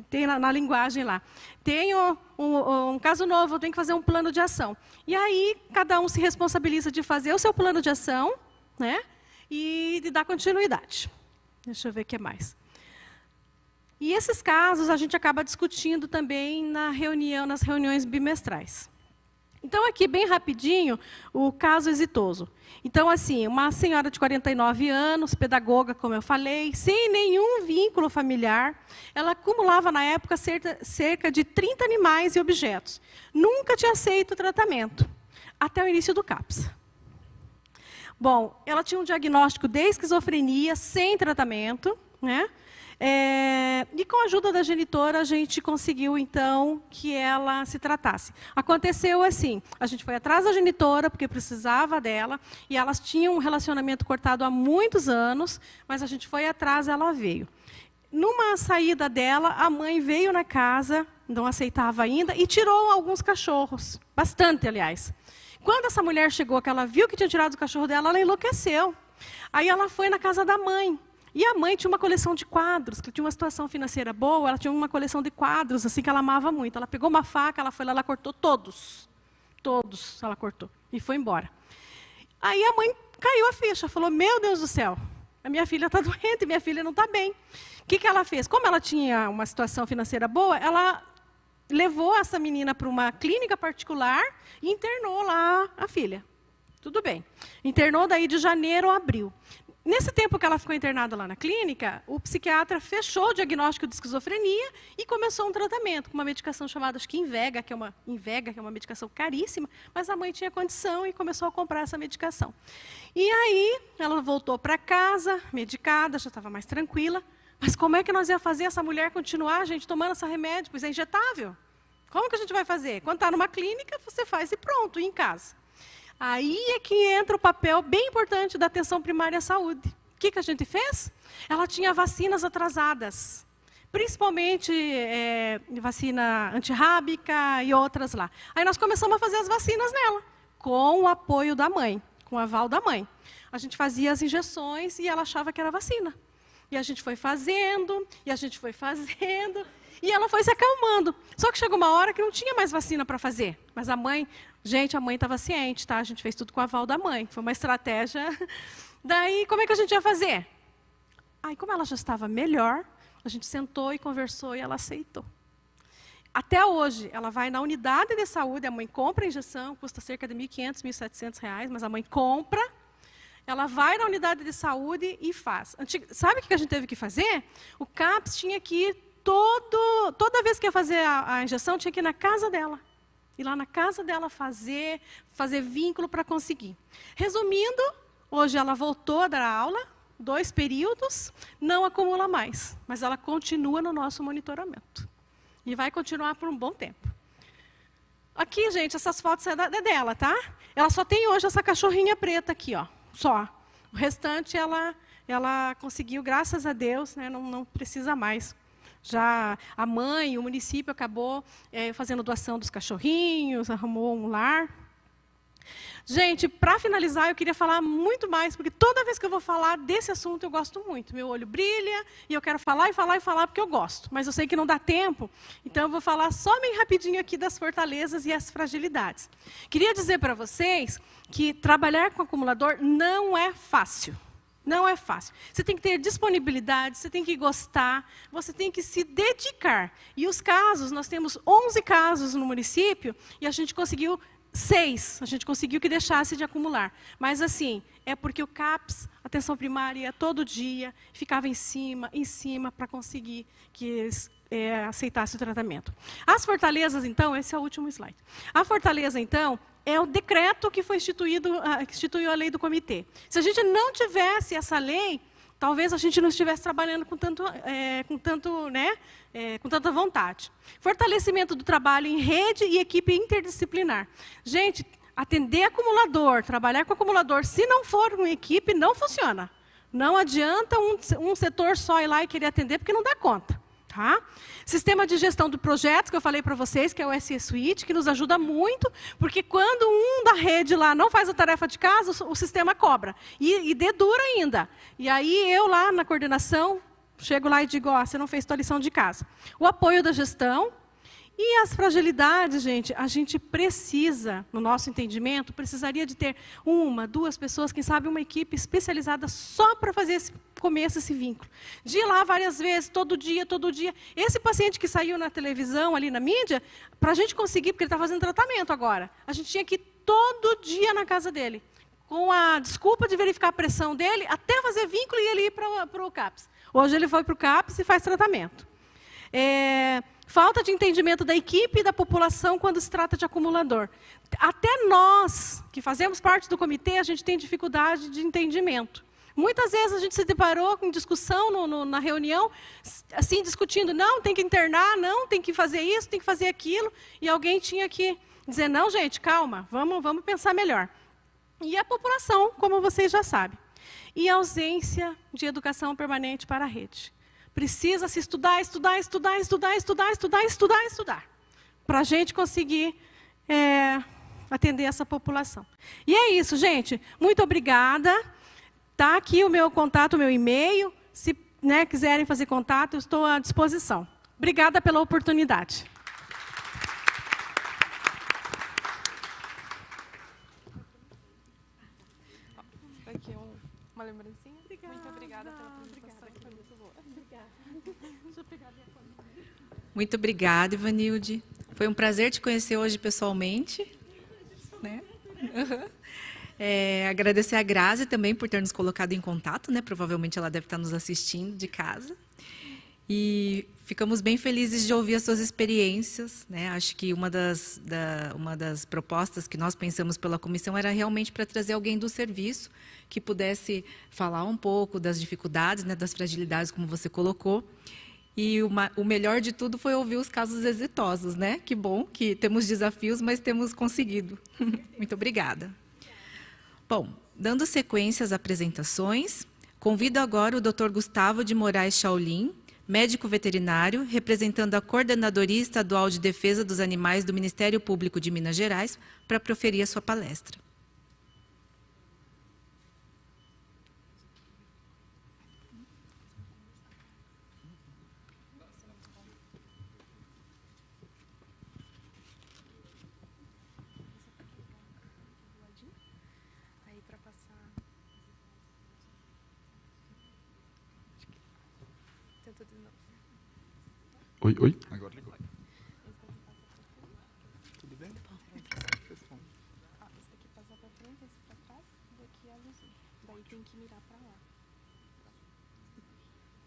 Tem na linguagem lá. Tenho um caso novo, eu tenho que fazer um plano de ação. E aí, cada um se responsabiliza de fazer o seu plano de ação, né, e de dar continuidade. Deixa eu ver o que mais. E esses casos a gente acaba discutindo também nas reuniões bimestrais. Então, aqui, bem rapidinho, o caso exitoso. Então, assim, uma senhora de 49 anos, pedagoga, como eu falei, sem nenhum vínculo familiar, ela acumulava, na época, cerca de 30 animais e objetos. Nunca tinha aceito o tratamento, até o início do CAPS. Bom, ela tinha um diagnóstico de esquizofrenia, sem tratamento, né? E com a ajuda da genitora, a gente conseguiu, então, que ela se tratasse. Aconteceu assim, a gente foi atrás da genitora, porque precisava dela, e elas tinham um relacionamento cortado há muitos anos, mas a gente foi atrás, ela veio. Numa saída dela, a mãe veio na casa, não aceitava ainda, e tirou alguns cachorros, bastante, aliás. Quando essa mulher chegou, que ela viu que tinha tirado o cachorro dela, ela enlouqueceu. Aí ela foi na casa da mãe. E a mãe tinha uma coleção de quadros, que tinha uma situação financeira boa, ela tinha uma coleção de quadros, assim, que ela amava muito. Ela pegou uma faca, ela foi lá, ela cortou todos. Todos ela cortou. E foi embora. Aí a mãe caiu a ficha, falou, meu Deus do céu, a minha filha está doente, minha filha não está bem. O que ela fez? Como ela tinha uma situação financeira boa, ela levou essa menina para uma clínica particular e internou lá a filha. Tudo bem. Internou daí de janeiro a abril. Nesse tempo que ela ficou internada lá na clínica, o psiquiatra fechou o diagnóstico de esquizofrenia e começou um tratamento com uma medicação chamada, acho que Invega, que é uma medicação caríssima, mas a mãe tinha condição e começou a comprar essa medicação. E aí, ela voltou para casa, medicada, já estava mais tranquila, mas como é que nós ia fazer essa mulher continuar, gente, tomando esse remédio? Pois é injetável. Como que a gente vai fazer? Quando está numa clínica, você faz e pronto, e em casa. Aí é que entra o papel bem importante da atenção primária à saúde. O que a gente fez? Ela tinha vacinas atrasadas, principalmente vacina antirrábica e outras lá. Aí nós começamos a fazer as vacinas nela, com o apoio da mãe, com o aval da mãe. A gente fazia as injeções e ela achava que era vacina. E a gente foi fazendo, e a gente foi fazendo, e ela foi se acalmando. Só que chegou uma hora que não tinha mais vacina para fazer. Mas a mãe... Gente, a mãe estava ciente, tá? A gente fez tudo com o aval da mãe. Foi uma estratégia. Daí, como é que a gente ia fazer? Aí, como ela já estava melhor, a gente sentou e conversou e ela aceitou. Até hoje, ela vai na unidade de saúde, a mãe compra a injeção, custa cerca de R$ 1.500, R$ 1.700, mas a mãe compra, ela vai na unidade de saúde e faz. Sabe o que a gente teve que fazer? O CAPS tinha que ir toda vez que ia fazer a injeção, tinha que ir na casa dela. Ir lá na casa dela fazer vínculo para conseguir. Resumindo, hoje ela voltou a dar aula, 2 períodos, não acumula mais, mas ela continua no nosso monitoramento. E vai continuar por um bom tempo. Aqui, gente, essas fotos é dela, tá? Ela só tem hoje essa cachorrinha preta aqui, ó, só. O restante ela conseguiu, graças a Deus, né, não precisa mais. Já a mãe, o município acabou fazendo doação dos cachorrinhos, arrumou um lar. Gente, para finalizar, eu queria falar muito mais, porque toda vez que eu vou falar desse assunto, eu gosto muito. Meu olho brilha e eu quero falar e falar e falar porque eu gosto. Mas eu sei que não dá tempo, então eu vou falar só bem rapidinho aqui das fortalezas e as fragilidades. Queria dizer para vocês que trabalhar com acumulador não é fácil. Não é fácil. Você tem que ter disponibilidade, você tem que gostar, você tem que se dedicar. E os casos, nós temos 11 casos no município e a gente conseguiu 6, a gente conseguiu que deixasse de acumular. Mas, assim, é porque o CAPS, atenção primária, ia todo dia, ficava em cima, para conseguir que eles aceitassem o tratamento. As fortalezas, então, esse é o último slide. A fortaleza, então, é o decreto que foi instituído, que instituiu a lei do comitê. Se a gente não tivesse essa lei, talvez a gente não estivesse trabalhando com tanta vontade. Fortalecimento do trabalho em rede e equipe interdisciplinar. Gente, atender acumulador, trabalhar com acumulador, se não for uma equipe, não funciona. Não adianta um setor só ir lá e querer atender, porque não dá conta. Tá? Sistema de gestão de projetos, que eu falei para vocês, que é o SE Suite, que nos ajuda muito, porque quando um da rede lá não faz a tarefa de casa, o sistema cobra. E dedura ainda. E aí eu lá na coordenação, chego lá e digo, ó, você não fez tua lição de casa. O apoio da gestão. E as fragilidades, gente, a gente precisa, no nosso entendimento, precisaria de ter 1, 2 pessoas, quem sabe uma equipe especializada só para fazer esse começo, esse vínculo. De ir lá várias vezes, todo dia. Esse paciente que saiu na televisão, ali na mídia, para a gente conseguir, porque ele está fazendo tratamento agora, a gente tinha que ir todo dia na casa dele, com a desculpa de verificar a pressão dele, até fazer vínculo e ele ir para o CAPS. Hoje ele foi para o CAPS e faz tratamento. Falta de entendimento da equipe e da população quando se trata de acumulador. Até nós, que fazemos parte do comitê, a gente tem dificuldade de entendimento. Muitas vezes a gente se deparou com discussão na reunião, assim, discutindo, não, tem que internar, não, tem que fazer isso, tem que fazer aquilo, e alguém tinha que dizer, não, gente, calma, vamos pensar melhor. E a população, como vocês já sabem. E a ausência de educação permanente para a rede. Precisa se estudar, para a gente conseguir atender essa população. E é isso, gente. Muito obrigada. Está aqui o meu contato, o meu e-mail. Se quiserem fazer contato, eu estou à disposição. Obrigada pela oportunidade. Aqui uma lembrancinha. Muito obrigada pela apresentação. Foi muito boa. Muito obrigada, Ivanilde. Foi um prazer te conhecer hoje pessoalmente. Né? Agradecer a Grazi também por ter nos colocado em contato, né? Provavelmente ela deve estar nos assistindo de casa. E ficamos bem felizes de ouvir as suas experiências, né? Acho que uma das propostas que nós pensamos pela comissão era realmente para trazer alguém do serviço que pudesse falar um pouco das dificuldades, né, das fragilidades, como você colocou. E o melhor de tudo foi ouvir os casos exitosos, né? Que bom que temos desafios, mas temos conseguido. Muito obrigada. Bom, dando sequência às apresentações, convido agora o Dr. Gustavo de Moraes Shaolin, médico veterinário, representando a Coordenadoria Estadual de Defesa dos Animais do Ministério Público de Minas Gerais, para proferir a sua palestra. Oi. Agora ligou. Tudo bem? Esse daqui passa para frente, esse para trás, daqui é a luzinha. Daí tem que mirar para lá.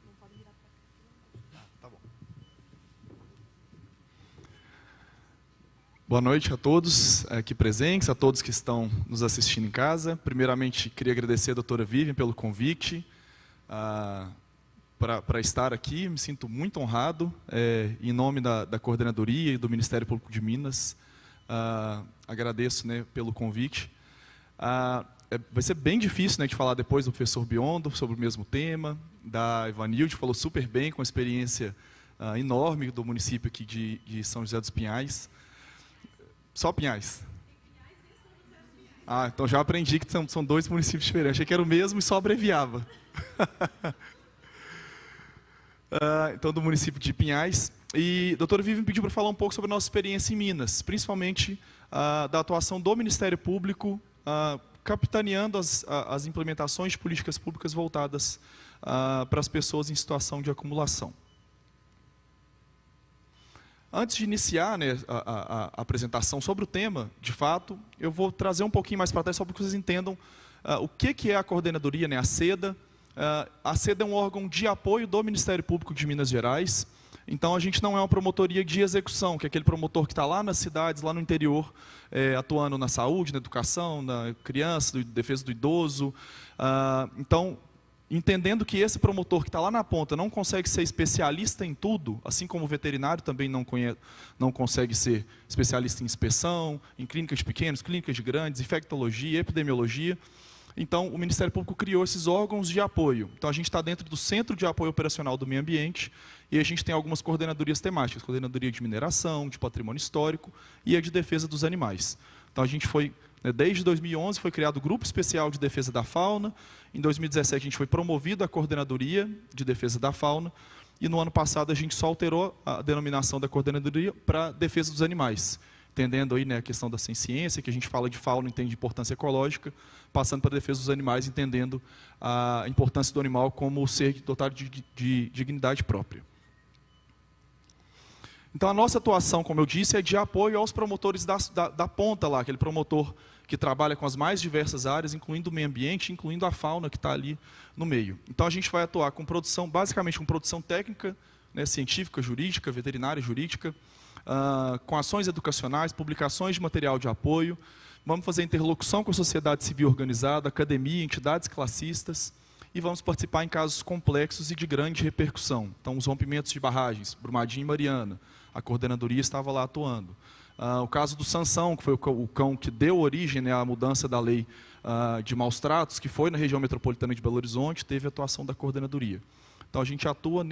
Não pode mirar para cá. Tá bom. Boa noite a todos aqui presentes, a todos que estão nos assistindo em casa. Primeiramente, queria agradecer a doutora Vivian pelo convite. Para estar aqui, me sinto muito honrado, em nome da Coordenadoria e do Ministério Público de Minas. Agradeço, né, pelo convite. Vai ser bem difícil, né, de falar depois do professor Biondo sobre o mesmo tema, da Ivanilde, falou super bem, com experiência enorme do município aqui de São José dos Pinhais. Só Pinhais? Ah, então já aprendi que são 2 municípios diferentes. Achei que era o mesmo e só abreviava. Então, do município de Pinhais. E a doutora Vivian me pediu para falar um pouco sobre a nossa experiência em Minas, principalmente da atuação do Ministério Público, capitaneando as implementações de políticas públicas voltadas para as pessoas em situação de acumulação. Antes de iniciar, né, a apresentação sobre o tema, de fato, eu vou trazer um pouquinho mais para trás, só para que vocês entendam o que é a coordenadoria, né, a SEDA. A SEDA é um órgão de apoio do Ministério Público de Minas Gerais. Então, a gente não é uma promotoria de execução, que é aquele promotor que está lá nas cidades, lá no interior, atuando na saúde, na educação, na criança, na defesa do idoso. Então, entendendo que esse promotor que está lá na ponta não consegue ser especialista em tudo, assim como o veterinário também não consegue ser especialista em inspeção, em clínicas de pequenos, clínicas de grandes, infectologia, epidemiologia. Então, o Ministério Público criou esses órgãos de apoio. Então, a gente está dentro do Centro de Apoio Operacional do Meio Ambiente e a gente tem algumas coordenadorias temáticas, coordenadoria de mineração, de patrimônio histórico e a de defesa dos animais. Então, a gente foi, desde 2011, foi criado o Grupo Especial de Defesa da Fauna. Em 2017, a gente foi promovido à Coordenadoria de Defesa da Fauna. E no ano passado, a gente só alterou a denominação da coordenadoria para Defesa dos Animais. Entendendo aí, né, a questão da ciência, que a gente fala de fauna, entende de importância ecológica, passando para a defesa dos animais, entendendo a importância do animal como ser dotado de dignidade própria. Então, a nossa atuação, como eu disse, é de apoio aos promotores da ponta lá, aquele promotor que trabalha com as mais diversas áreas, incluindo o meio ambiente, incluindo a fauna que está ali no meio. Então, a gente vai atuar com produção, basicamente com produção técnica, né, científica, jurídica, veterinária, jurídica, com ações educacionais, publicações de material de apoio. Vamos fazer interlocução com a sociedade civil organizada, academia, entidades classistas, e vamos participar em casos complexos e de grande repercussão. Então, os rompimentos de barragens, Brumadinho e Mariana, a coordenadoria estava lá atuando. O caso do Sansão, que foi o cão que deu origem, né, à mudança da lei de maus tratos, que foi na região metropolitana de Belo Horizonte, teve atuação da coordenadoria. Então, a gente atua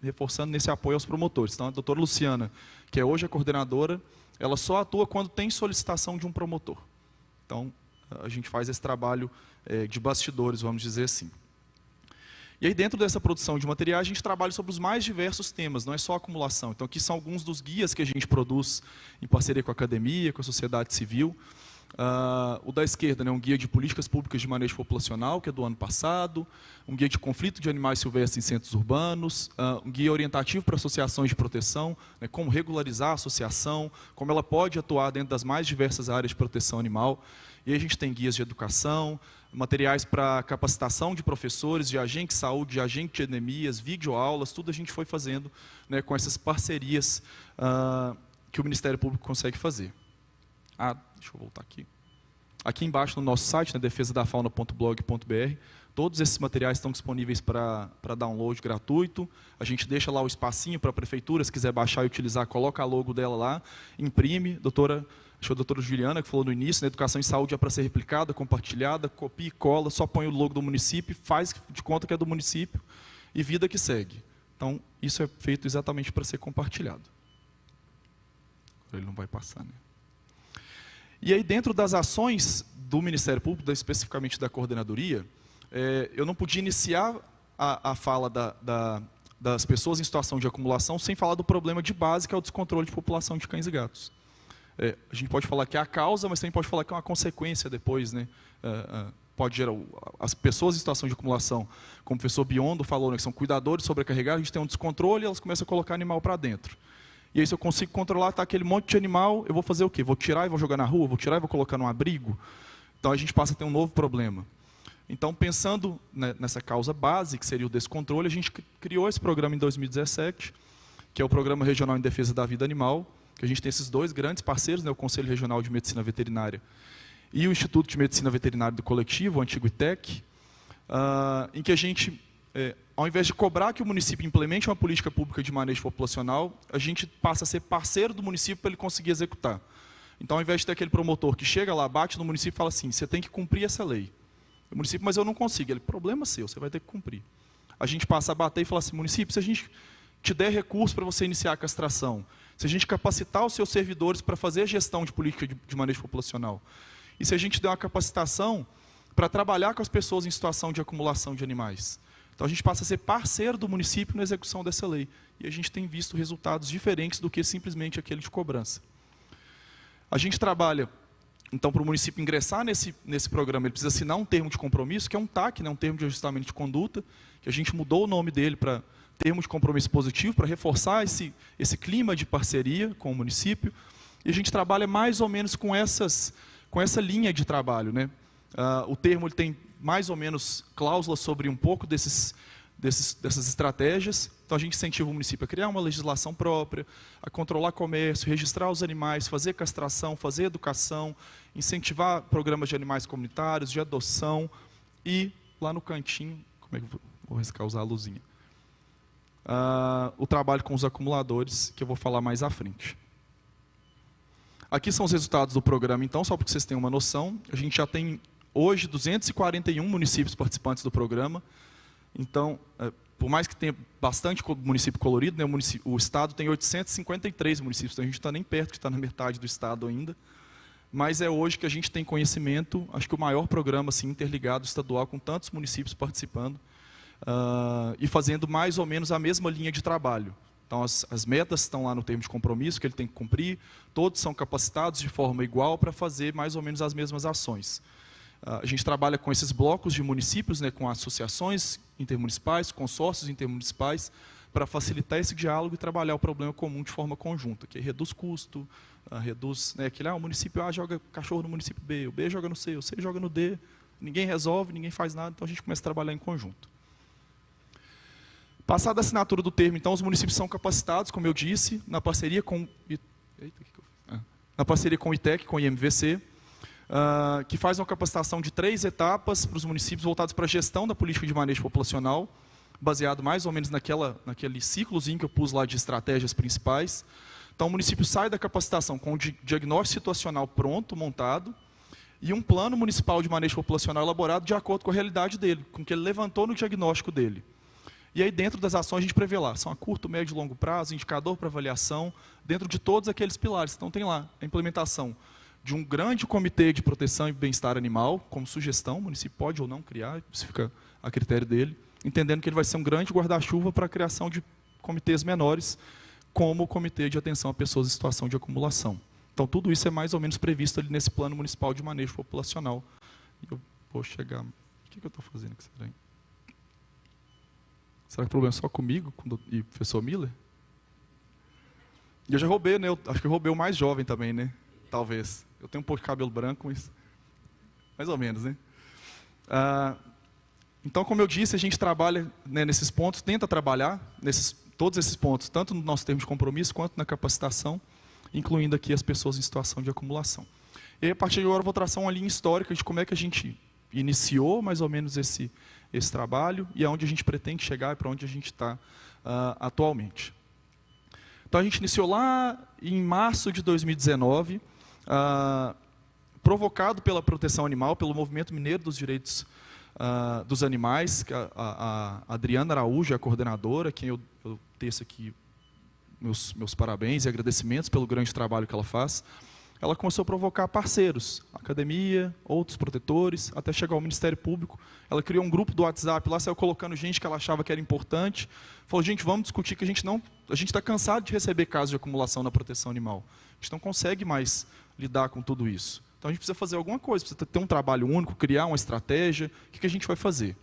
reforçando nesse apoio aos promotores. Então, a doutora Luciana, que é hoje a coordenadora, ela só atua quando tem solicitação de um promotor. Então, a gente faz esse trabalho de bastidores, vamos dizer assim. E aí, dentro dessa produção de materiais, a gente trabalha sobre os mais diversos temas, não é só acumulação. Então, aqui são alguns dos guias que a gente produz em parceria com a academia, com a sociedade civil. O da esquerda, né, um guia de políticas públicas de manejo populacional, que é do ano passado, um guia de conflito de animais silvestres em centros urbanos, um guia orientativo para associações de proteção, né, como regularizar a associação, como ela pode atuar dentro das mais diversas áreas de proteção animal. E aí a gente tem guias de educação, materiais para capacitação de professores, de agente de saúde, de agente de endemias, videoaulas, tudo a gente foi fazendo, né, com essas parcerias que o Ministério Público consegue fazer. Deixa eu voltar aqui. Aqui embaixo no nosso site, na defesadafauna.blog.br, todos esses materiais estão disponíveis para download gratuito. A gente deixa lá o espacinho para a prefeitura, se quiser baixar e utilizar, coloca a logo dela lá, imprime. Acho que a doutora Juliana, que falou no início, na educação e saúde é para ser replicada, compartilhada, copia e cola, só põe o logo do município, faz de conta que é do município e vida que segue. Então, isso é feito exatamente para ser compartilhado. Ele não vai passar, né? E aí, dentro das ações do Ministério Público, especificamente da coordenadoria, eu não podia iniciar a fala das pessoas em situação de acumulação sem falar do problema de base, que é o descontrole de população de cães e gatos. A gente pode falar que é a causa, mas também pode falar que é uma consequência depois, né? Pode gerar as pessoas em situação de acumulação, como o professor Biondo falou, né, que são cuidadores sobrecarregados, a gente tem um descontrole e elas começam a colocar animal para dentro. E aí, se eu consigo controlar, tá aquele monte de animal, eu vou fazer o quê? Vou tirar e vou jogar na rua? Vou tirar e vou colocar num abrigo? Então, a gente passa a ter um novo problema. Então, pensando nessa causa base, que seria o descontrole, a gente criou esse programa em 2017, que é o Programa Regional em Defesa da Vida Animal, que a gente tem esses 2 grandes parceiros, né, o Conselho Regional de Medicina Veterinária e o Instituto de Medicina Veterinária do Coletivo, o antigo ITEC, em que a gente, ao invés de cobrar que o município implemente uma política pública de manejo populacional, a gente passa a ser parceiro do município para ele conseguir executar. Então, ao invés de ter aquele promotor que chega lá, bate no município e fala assim, você tem que cumprir essa lei. O município, mas eu não consigo. Ele, problema seu, você vai ter que cumprir. A gente passa a bater e fala assim, município, se a gente te der recurso para você iniciar a castração, se a gente capacitar os seus servidores para fazer a gestão de política de manejo populacional, e se a gente der uma capacitação para trabalhar com as pessoas em situação de acumulação de animais. Então, a gente passa a ser parceiro do município na execução dessa lei. E a gente tem visto resultados diferentes do que simplesmente aquele de cobrança. A gente trabalha, então, para o município ingressar nesse programa, ele precisa assinar um termo de compromisso, que é um TAC, né, um termo de ajustamento de conduta, que a gente mudou o nome dele para termo de compromisso positivo, para reforçar esse clima de parceria com o município. E a gente trabalha mais ou menos com essa linha de trabalho, né? O termo ele tem mais ou menos cláusulas sobre um pouco dessas estratégias. Então, a gente incentiva o município a criar uma legislação própria, a controlar comércio, registrar os animais, fazer castração, fazer educação, incentivar programas de animais comunitários, de adoção e, lá no cantinho, como é que eu vou riscar, usar a luzinha? O trabalho com os acumuladores, que eu vou falar mais à frente. Aqui são os resultados do programa, então, só para que vocês tenham uma noção. A gente já tem, hoje, 241 municípios participantes do programa. Então, por mais que tenha bastante município colorido, né, o Estado tem 853 municípios, então a gente não está nem perto de estar na metade do Estado ainda. Mas é hoje que a gente tem conhecimento, acho que o maior programa assim, interligado estadual, com tantos municípios participando, e fazendo mais ou menos a mesma linha de trabalho. Então, as metas estão lá no termo de compromisso, que ele tem que cumprir, todos são capacitados de forma igual para fazer mais ou menos as mesmas ações. A gente trabalha com esses blocos de municípios, né, com associações intermunicipais, consórcios intermunicipais, para facilitar esse diálogo e trabalhar o problema comum de forma conjunta, que reduz custo, reduz, né, o município A joga cachorro no município B, o B joga no C, o C joga no D, ninguém resolve, ninguém faz nada, então a gente começa a trabalhar em conjunto. Passada a assinatura do termo, então, os municípios são capacitados, como eu disse, na parceria com o ITEC, com o IMVC, que faz uma capacitação de 3 etapas para os municípios voltados para a gestão da política de manejo populacional, baseado mais ou menos naquele ciclozinho que eu pus lá de estratégias principais. Então, o município sai da capacitação com o diagnóstico situacional pronto, montado, e um plano municipal de manejo populacional elaborado de acordo com a realidade dele, com o que ele levantou no diagnóstico dele. E aí, dentro das ações, a gente prevê lá, são a curto, médio e longo prazo, indicador para avaliação, dentro de todos aqueles pilares. Então, tem lá a implementação de um grande comitê de proteção e bem-estar animal, como sugestão, o município pode ou não criar, isso fica a critério dele, entendendo que ele vai ser um grande guarda-chuva para a criação de comitês menores, como o Comitê de Atenção a Pessoas em Situação de Acumulação. Então, tudo isso é mais ou menos previsto ali nesse Plano Municipal de Manejo Populacional. E eu vou chegar... O que eu estou fazendo aqui? Será que o problema é só comigo e o professor Miller? E eu já roubei, né? Acho que eu roubei o mais jovem também, né? Talvez. Eu tenho um pouco de cabelo branco, mas... mais ou menos, né? Então, como eu disse, a gente trabalha, né, nesses pontos, tenta trabalhar todos esses pontos, tanto no nosso termo de compromisso, quanto na capacitação, incluindo aqui as pessoas em situação de acumulação. E aí, a partir de agora, eu vou traçar uma linha histórica de como é que a gente iniciou, mais ou menos, esse trabalho, e aonde a gente pretende chegar e para onde a gente está atualmente. Então, a gente iniciou lá em março de 2019, provocado pela proteção animal, pelo Movimento Mineiro dos Direitos dos Animais, que a Adriana Araújo é a coordenadora, quem eu teço aqui meus parabéns e agradecimentos pelo grande trabalho que ela faz. Ela começou a provocar parceiros, academia, outros protetores, até chegar ao Ministério Público. Ela criou um grupo do WhatsApp, lá saiu colocando gente que ela achava que era importante. Falou, gente, vamos discutir que a gente está cansado de receber casos de acumulação na proteção animal. A gente não consegue mais lidar com tudo isso. Então, a gente precisa fazer alguma coisa, precisa ter um trabalho único, criar uma estratégia. O que a gente vai fazer?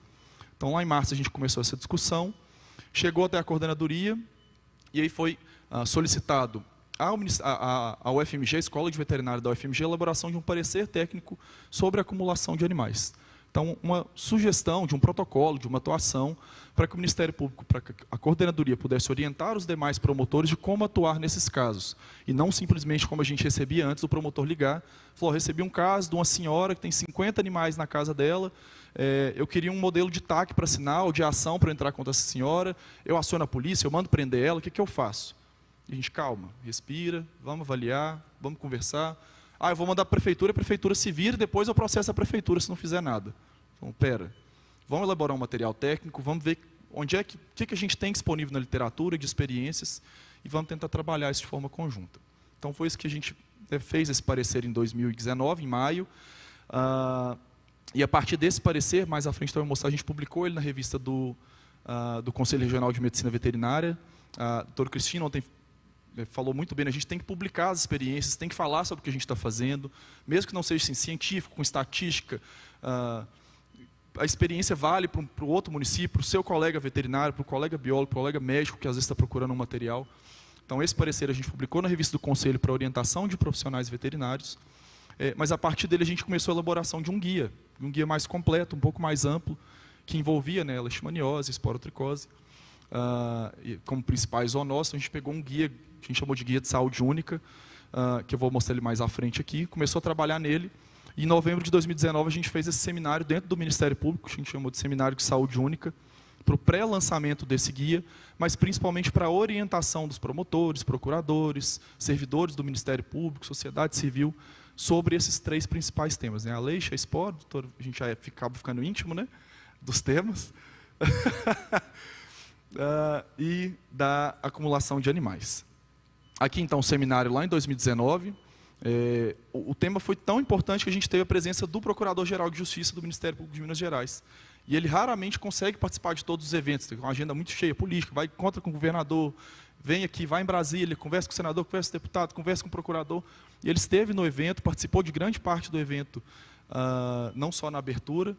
Então, lá em março, a gente começou essa discussão, chegou até a coordenadoria, e aí foi solicitado a UFMG, a Escola de Veterinária da UFMG, a elaboração de um parecer técnico sobre a acumulação de animais. Então, uma sugestão de um protocolo, de uma atuação, para que o Ministério Público, para que a coordenadoria pudesse orientar os demais promotores de como atuar nesses casos. E não simplesmente como a gente recebia antes, o promotor ligar, falou, recebi um caso de uma senhora que tem 50 animais na casa dela, eu queria um modelo de TAC para assinar, ou de ação para entrar contra essa senhora, eu aciono a polícia, eu mando prender ela, o que eu faço? E a gente, calma, respira, vamos avaliar, vamos conversar. Eu vou mandar para a prefeitura se vira, depois eu processo a prefeitura se não fizer nada. Então, pera, vamos elaborar um material técnico, vamos ver onde é que a gente tem disponível na literatura, de experiências, e vamos tentar trabalhar isso de forma conjunta. Então, foi isso que a gente fez esse parecer em 2019, em maio, e a partir desse parecer, mais à frente eu vou mostrar, a gente publicou ele na revista do Conselho Regional de Medicina Veterinária. A doutora Cristina ontem falou muito bem, a gente tem que publicar as experiências, tem que falar sobre o que a gente está fazendo, mesmo que não seja assim, científico, com estatística. A experiência vale para o outro município, para o seu colega veterinário, para o colega biólogo, para o colega médico, que às vezes está procurando um material. Então, esse parecer a gente publicou na revista do Conselho para orientação de profissionais veterinários, mas a partir dele a gente começou a elaboração de um guia mais completo, um pouco mais amplo, que envolvia, né, leishmaniose, esporotricose, como principais zoonoses. Então, a gente pegou um guia, a gente chamou de Guia de Saúde Única, que eu vou mostrar ele mais à frente aqui, começou a trabalhar nele, e em novembro de 2019 a gente fez esse seminário dentro do Ministério Público, a gente chamou de Seminário de Saúde Única, para o pré-lançamento desse guia, mas principalmente para a orientação dos promotores, procuradores, servidores do Ministério Público, sociedade civil, sobre esses 3 principais temas, né? A leixa, a esporo, a gente já acaba ficando íntimo, né, dos temas, e da acumulação de animais. Aqui, então, o seminário lá em 2019, o tema foi tão importante que a gente teve a presença do Procurador-Geral de Justiça do Ministério Público de Minas Gerais. E ele raramente consegue participar de todos os eventos, tem uma agenda muito cheia, política, vai encontra com o governador, vem aqui, vai em Brasília, conversa com o senador, conversa com o deputado, conversa com o procurador. E ele esteve no evento, participou de grande parte do evento, não só na abertura.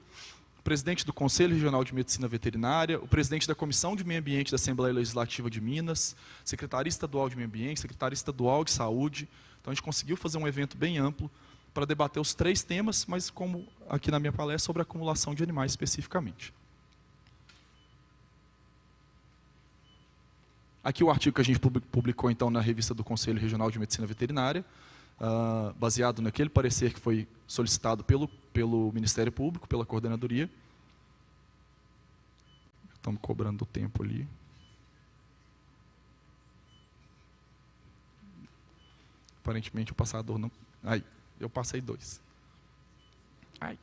O presidente do Conselho Regional de Medicina Veterinária, o presidente da Comissão de Meio Ambiente da Assembleia Legislativa de Minas, secretaria estadual de Meio Ambiente, secretaria estadual de Saúde. Então, a gente conseguiu fazer um evento bem amplo para debater os 3 temas, mas como aqui na minha palestra, sobre a acumulação de animais especificamente. Aqui o artigo que a gente publicou então na revista do Conselho Regional de Medicina Veterinária, baseado naquele parecer que foi solicitado pelo Ministério Público, pela coordenadoria. Estamos cobrando o tempo ali. Aparentemente o passador não... Aí, eu passei 2. Ai.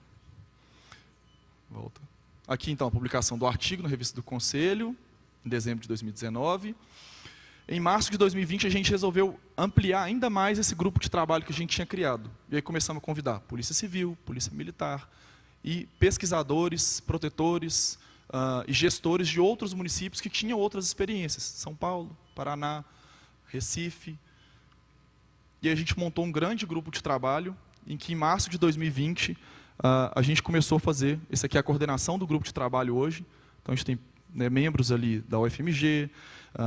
Volta. Aqui, então, a publicação do artigo na revista do Conselho, em dezembro de 2019. Em março de 2020, a gente resolveu ampliar ainda mais esse grupo de trabalho que a gente tinha criado. E aí começamos a convidar Polícia Civil, Polícia Militar, e pesquisadores, protetores e gestores de outros municípios que tinham outras experiências. São Paulo, Paraná, Recife. E aí a gente montou um grande grupo de trabalho, em que em março de 2020, a gente começou a fazer, esse aqui é a coordenação do grupo de trabalho hoje. Então a gente tem, né, membros ali da UFMG,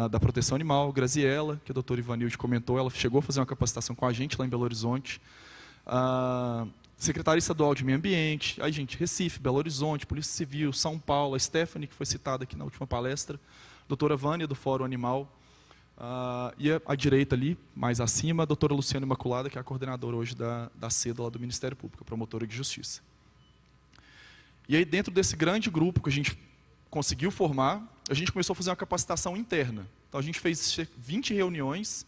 da Proteção Animal, Graziella, que a doutora Ivanilde comentou, ela chegou a fazer uma capacitação com a gente lá em Belo Horizonte. Secretaria Estadual de Meio Ambiente, aí, gente, Recife, Belo Horizonte, Polícia Civil, São Paulo, a Stephanie, que foi citada aqui na última palestra, a doutora Vânia, do Fórum Animal, e à direita ali, mais acima, a doutora Luciana Imaculada, que é a coordenadora hoje da CEDA, lá do Ministério Público, a promotora de Justiça. E aí, dentro desse grande grupo que a gente conseguiu formar, a gente começou a fazer uma capacitação interna. Então, a gente fez 20 reuniões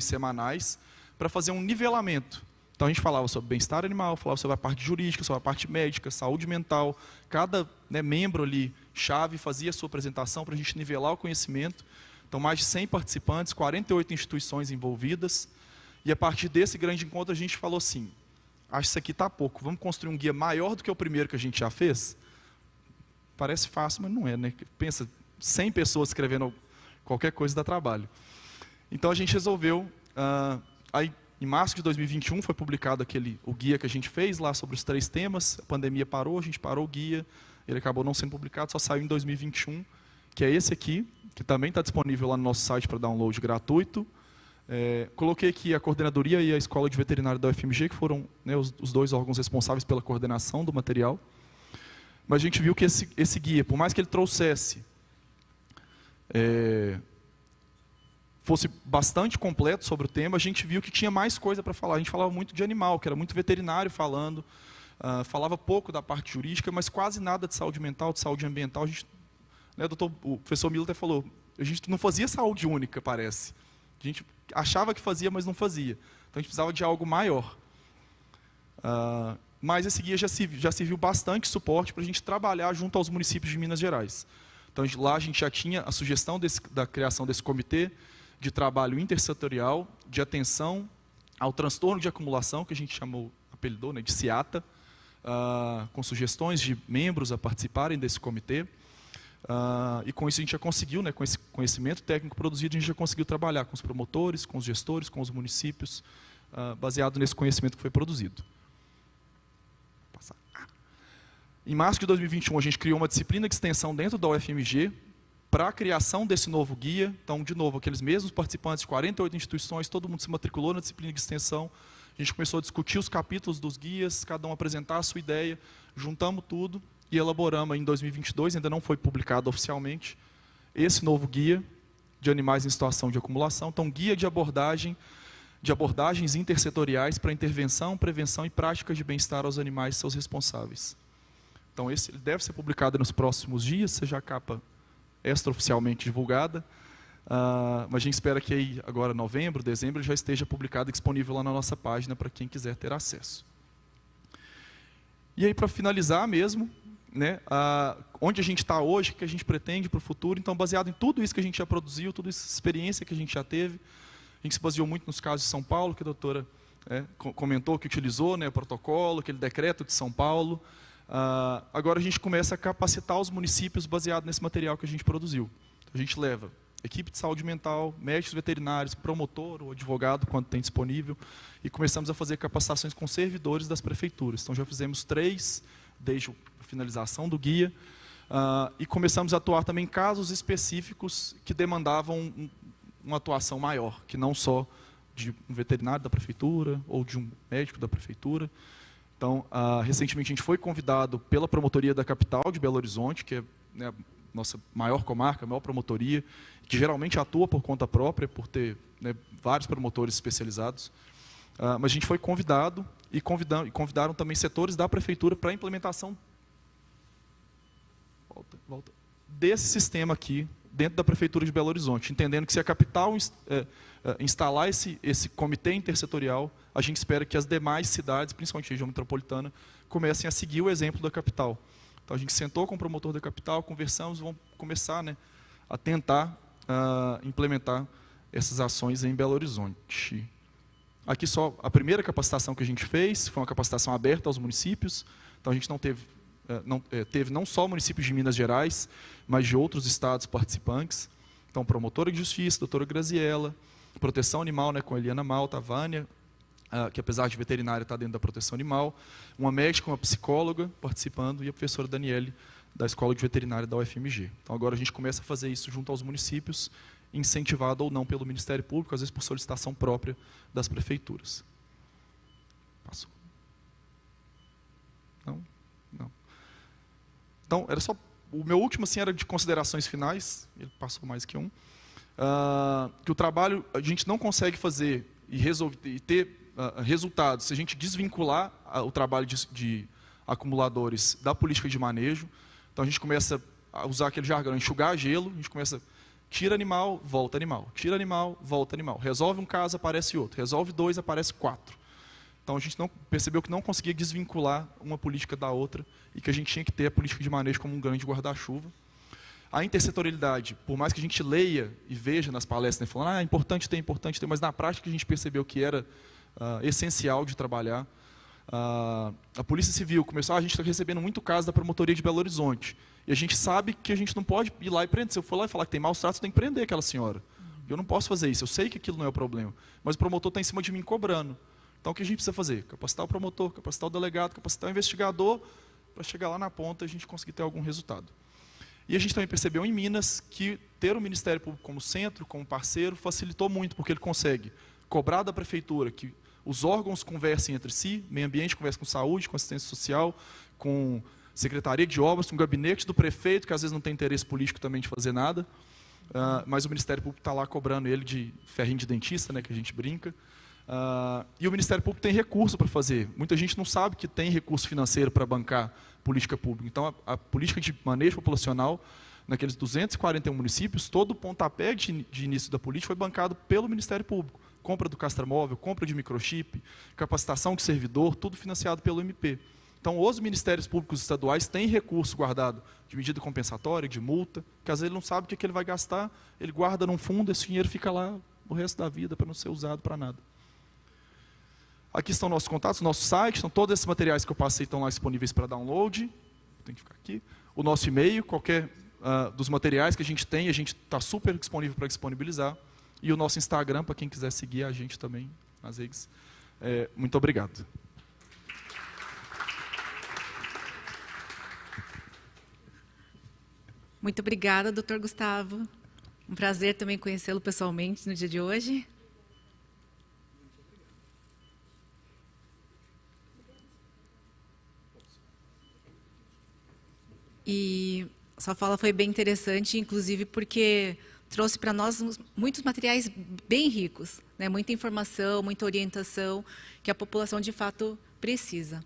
semanais, para fazer um nivelamento. Então, a gente falava sobre bem-estar animal, falava sobre a parte jurídica, sobre a parte médica, saúde mental. Cada, né, membro ali, chave, fazia a sua apresentação para a gente nivelar o conhecimento. Então, mais de 100 participantes, 48 instituições envolvidas. E a partir desse grande encontro, a gente falou assim, acho que isso aqui está pouco, vamos construir um guia maior do que o primeiro que a gente já fez? Parece fácil, mas não é, né? Pensa, 100 pessoas escrevendo qualquer coisa dá trabalho. Então, a gente resolveu, aí, em março de 2021, foi publicado o guia que a gente fez lá sobre os 3 temas, a pandemia parou, a gente parou o guia, ele acabou não sendo publicado, só saiu em 2021, que é esse aqui, que também está disponível lá no nosso site para download gratuito. Coloquei aqui a coordenadoria e a Escola de Veterinária da UFMG, que foram, né, os 2 órgãos responsáveis pela coordenação do material. Mas a gente viu que esse guia, por mais que ele trouxesse, fosse bastante completo sobre o tema, a gente viu que tinha mais coisa para falar. A gente falava muito de animal, que era muito veterinário falando, falava pouco da parte jurídica, mas quase nada de saúde mental, de saúde ambiental. A gente, né, o professor Milo até falou, a gente não fazia saúde única, parece. A gente achava que fazia, mas não fazia. Então, a gente precisava de algo maior. Mas esse guia já serviu bastante suporte para a gente trabalhar junto aos municípios de Minas Gerais. Então, lá a gente já tinha a sugestão da criação desse comitê de trabalho intersetorial de atenção ao transtorno de acumulação, que a gente apelidou, né, de CIATA, com sugestões de membros a participarem desse comitê. E com isso a gente já conseguiu, né, com esse conhecimento técnico produzido, a gente já conseguiu trabalhar com os promotores, com os gestores, com os municípios, baseado nesse conhecimento que foi produzido. Em março de 2021, a gente criou uma disciplina de extensão dentro da UFMG para a criação desse novo guia. Então, de novo, aqueles mesmos participantes de 48 instituições, todo mundo se matriculou na disciplina de extensão. A gente começou a discutir os capítulos dos guias, cada um apresentar a sua ideia, juntamos tudo e elaboramos em 2022, ainda não foi publicado oficialmente, esse novo guia de animais em situação de acumulação. Então, guia de abordagens intersetoriais para intervenção, prevenção e práticas de bem-estar aos animais e seus responsáveis. Então, esse ele deve ser publicado nos próximos dias, seja a capa extraoficialmente divulgada, mas a gente espera que aí, agora novembro, dezembro, já esteja publicado e disponível lá na nossa página para quem quiser ter acesso. E aí, para finalizar mesmo, né, onde a gente está hoje, o que a gente pretende para o futuro, então, baseado em tudo isso que a gente já produziu, toda essa experiência que a gente já teve, a gente se baseou muito nos casos de São Paulo, que a doutora comentou que utilizou, né, o protocolo, aquele decreto de São Paulo. Agora a gente começa a capacitar os municípios baseado nesse material que a gente produziu. Então, a gente leva equipe de saúde mental, médicos veterinários, promotor ou advogado, quando tem disponível, e começamos a fazer capacitações com servidores das prefeituras. Então, já fizemos 3, desde a finalização do guia, e começamos a atuar também em casos específicos que demandavam uma atuação maior, que não só de um veterinário da prefeitura ou de um médico da prefeitura. Então, recentemente a gente foi convidado pela promotoria da capital de Belo Horizonte, que é, né, a nossa maior comarca, a maior promotoria, que geralmente atua por conta própria, por ter, né, vários promotores especializados. Mas a gente foi convidado e convidaram também setores da prefeitura para a implementação desse sistema aqui, dentro da prefeitura de Belo Horizonte, entendendo que se a capital instalar esse comitê intersetorial, a gente espera que as demais cidades, principalmente a região metropolitana, comecem a seguir o exemplo da capital. Então, a gente sentou com o promotor da capital, conversamos, vamos começar, né, a tentar implementar essas ações em Belo Horizonte. Aqui só a primeira capacitação que a gente fez, foi uma capacitação aberta aos municípios, então a gente não teve não só municípios de Minas Gerais, mas de outros estados participantes. Então, promotora de justiça, doutora Graziella, proteção animal, né, com a Eliana Malta, a Vânia, que apesar de veterinária está dentro da proteção animal, uma médica, uma psicóloga participando e a professora Daniele, da Escola de Veterinária da UFMG. Então, agora a gente começa a fazer isso junto aos municípios, incentivado ou não pelo Ministério Público, às vezes por solicitação própria das prefeituras. Passou? Não? Não. Então, era só, o meu último assim, era de considerações finais, ele passou mais que um, que o trabalho a gente não consegue fazer e ter resultados se a gente desvincular o trabalho de acumuladores da política de manejo. Então, a gente começa a usar aquele jargão, enxugar gelo, a gente começa, tira animal, volta animal, tira animal, volta animal. Resolve um caso, aparece outro, resolve 2, aparece 4. Então, a gente percebeu que não conseguia desvincular uma política da outra e que a gente tinha que ter a política de manejo como um grande guarda-chuva. A intersetorialidade, por mais que a gente leia e veja nas palestras, né, falando, é importante ter, mas na prática a gente percebeu que era essencial de trabalhar. A Polícia Civil começou, a gente está recebendo muito caso da promotoria de Belo Horizonte. E a gente sabe que a gente não pode ir lá e prender. Se eu for lá e falar que tem maus tratos, eu tenho que prender aquela senhora. Eu não posso fazer isso, eu sei que aquilo não é o problema. Mas o promotor está em cima de mim cobrando. Então, o que a gente precisa fazer? Capacitar o promotor, capacitar o delegado, capacitar o investigador, para chegar lá na ponta e a gente conseguir ter algum resultado. E a gente também percebeu em Minas que ter o Ministério Público como centro, como parceiro, facilitou muito, porque ele consegue cobrar da prefeitura que os órgãos conversem entre si, meio ambiente conversa com saúde, com assistência social, com secretaria de obras, com o gabinete do prefeito, que às vezes não tem interesse político também de fazer nada, mas o Ministério Público está lá cobrando ele de ferrinho de dentista, né, que a gente brinca. E o Ministério Público tem recurso para fazer. Muita gente não sabe que tem recurso financeiro para bancar política pública. Então, a política de manejo populacional, naqueles 241 municípios, todo o pontapé de início da política foi bancado pelo Ministério Público. Compra do castramóvel, compra de microchip, capacitação de servidor, tudo financiado pelo MP. Então, os ministérios públicos estaduais têm recurso guardado de medida compensatória, de multa, que às vezes ele não sabe o que ele vai gastar, ele guarda num fundo, esse dinheiro fica lá o resto da vida para não ser usado para nada. Aqui estão nossos contatos, nosso site, estão todos esses materiais que eu passei estão lá disponíveis para download. Tem que ficar aqui. O nosso e-mail, qualquer dos materiais que a gente tem, a gente está super disponível para disponibilizar. E o nosso Instagram, para quem quiser seguir a gente também nas redes. Muito obrigado. Muito obrigada, doutor Gustavo. Um prazer também conhecê-lo pessoalmente no dia de hoje. E sua fala foi bem interessante, inclusive porque trouxe para nós muitos materiais bem ricos, né? Muita informação, muita orientação que a população de fato precisa.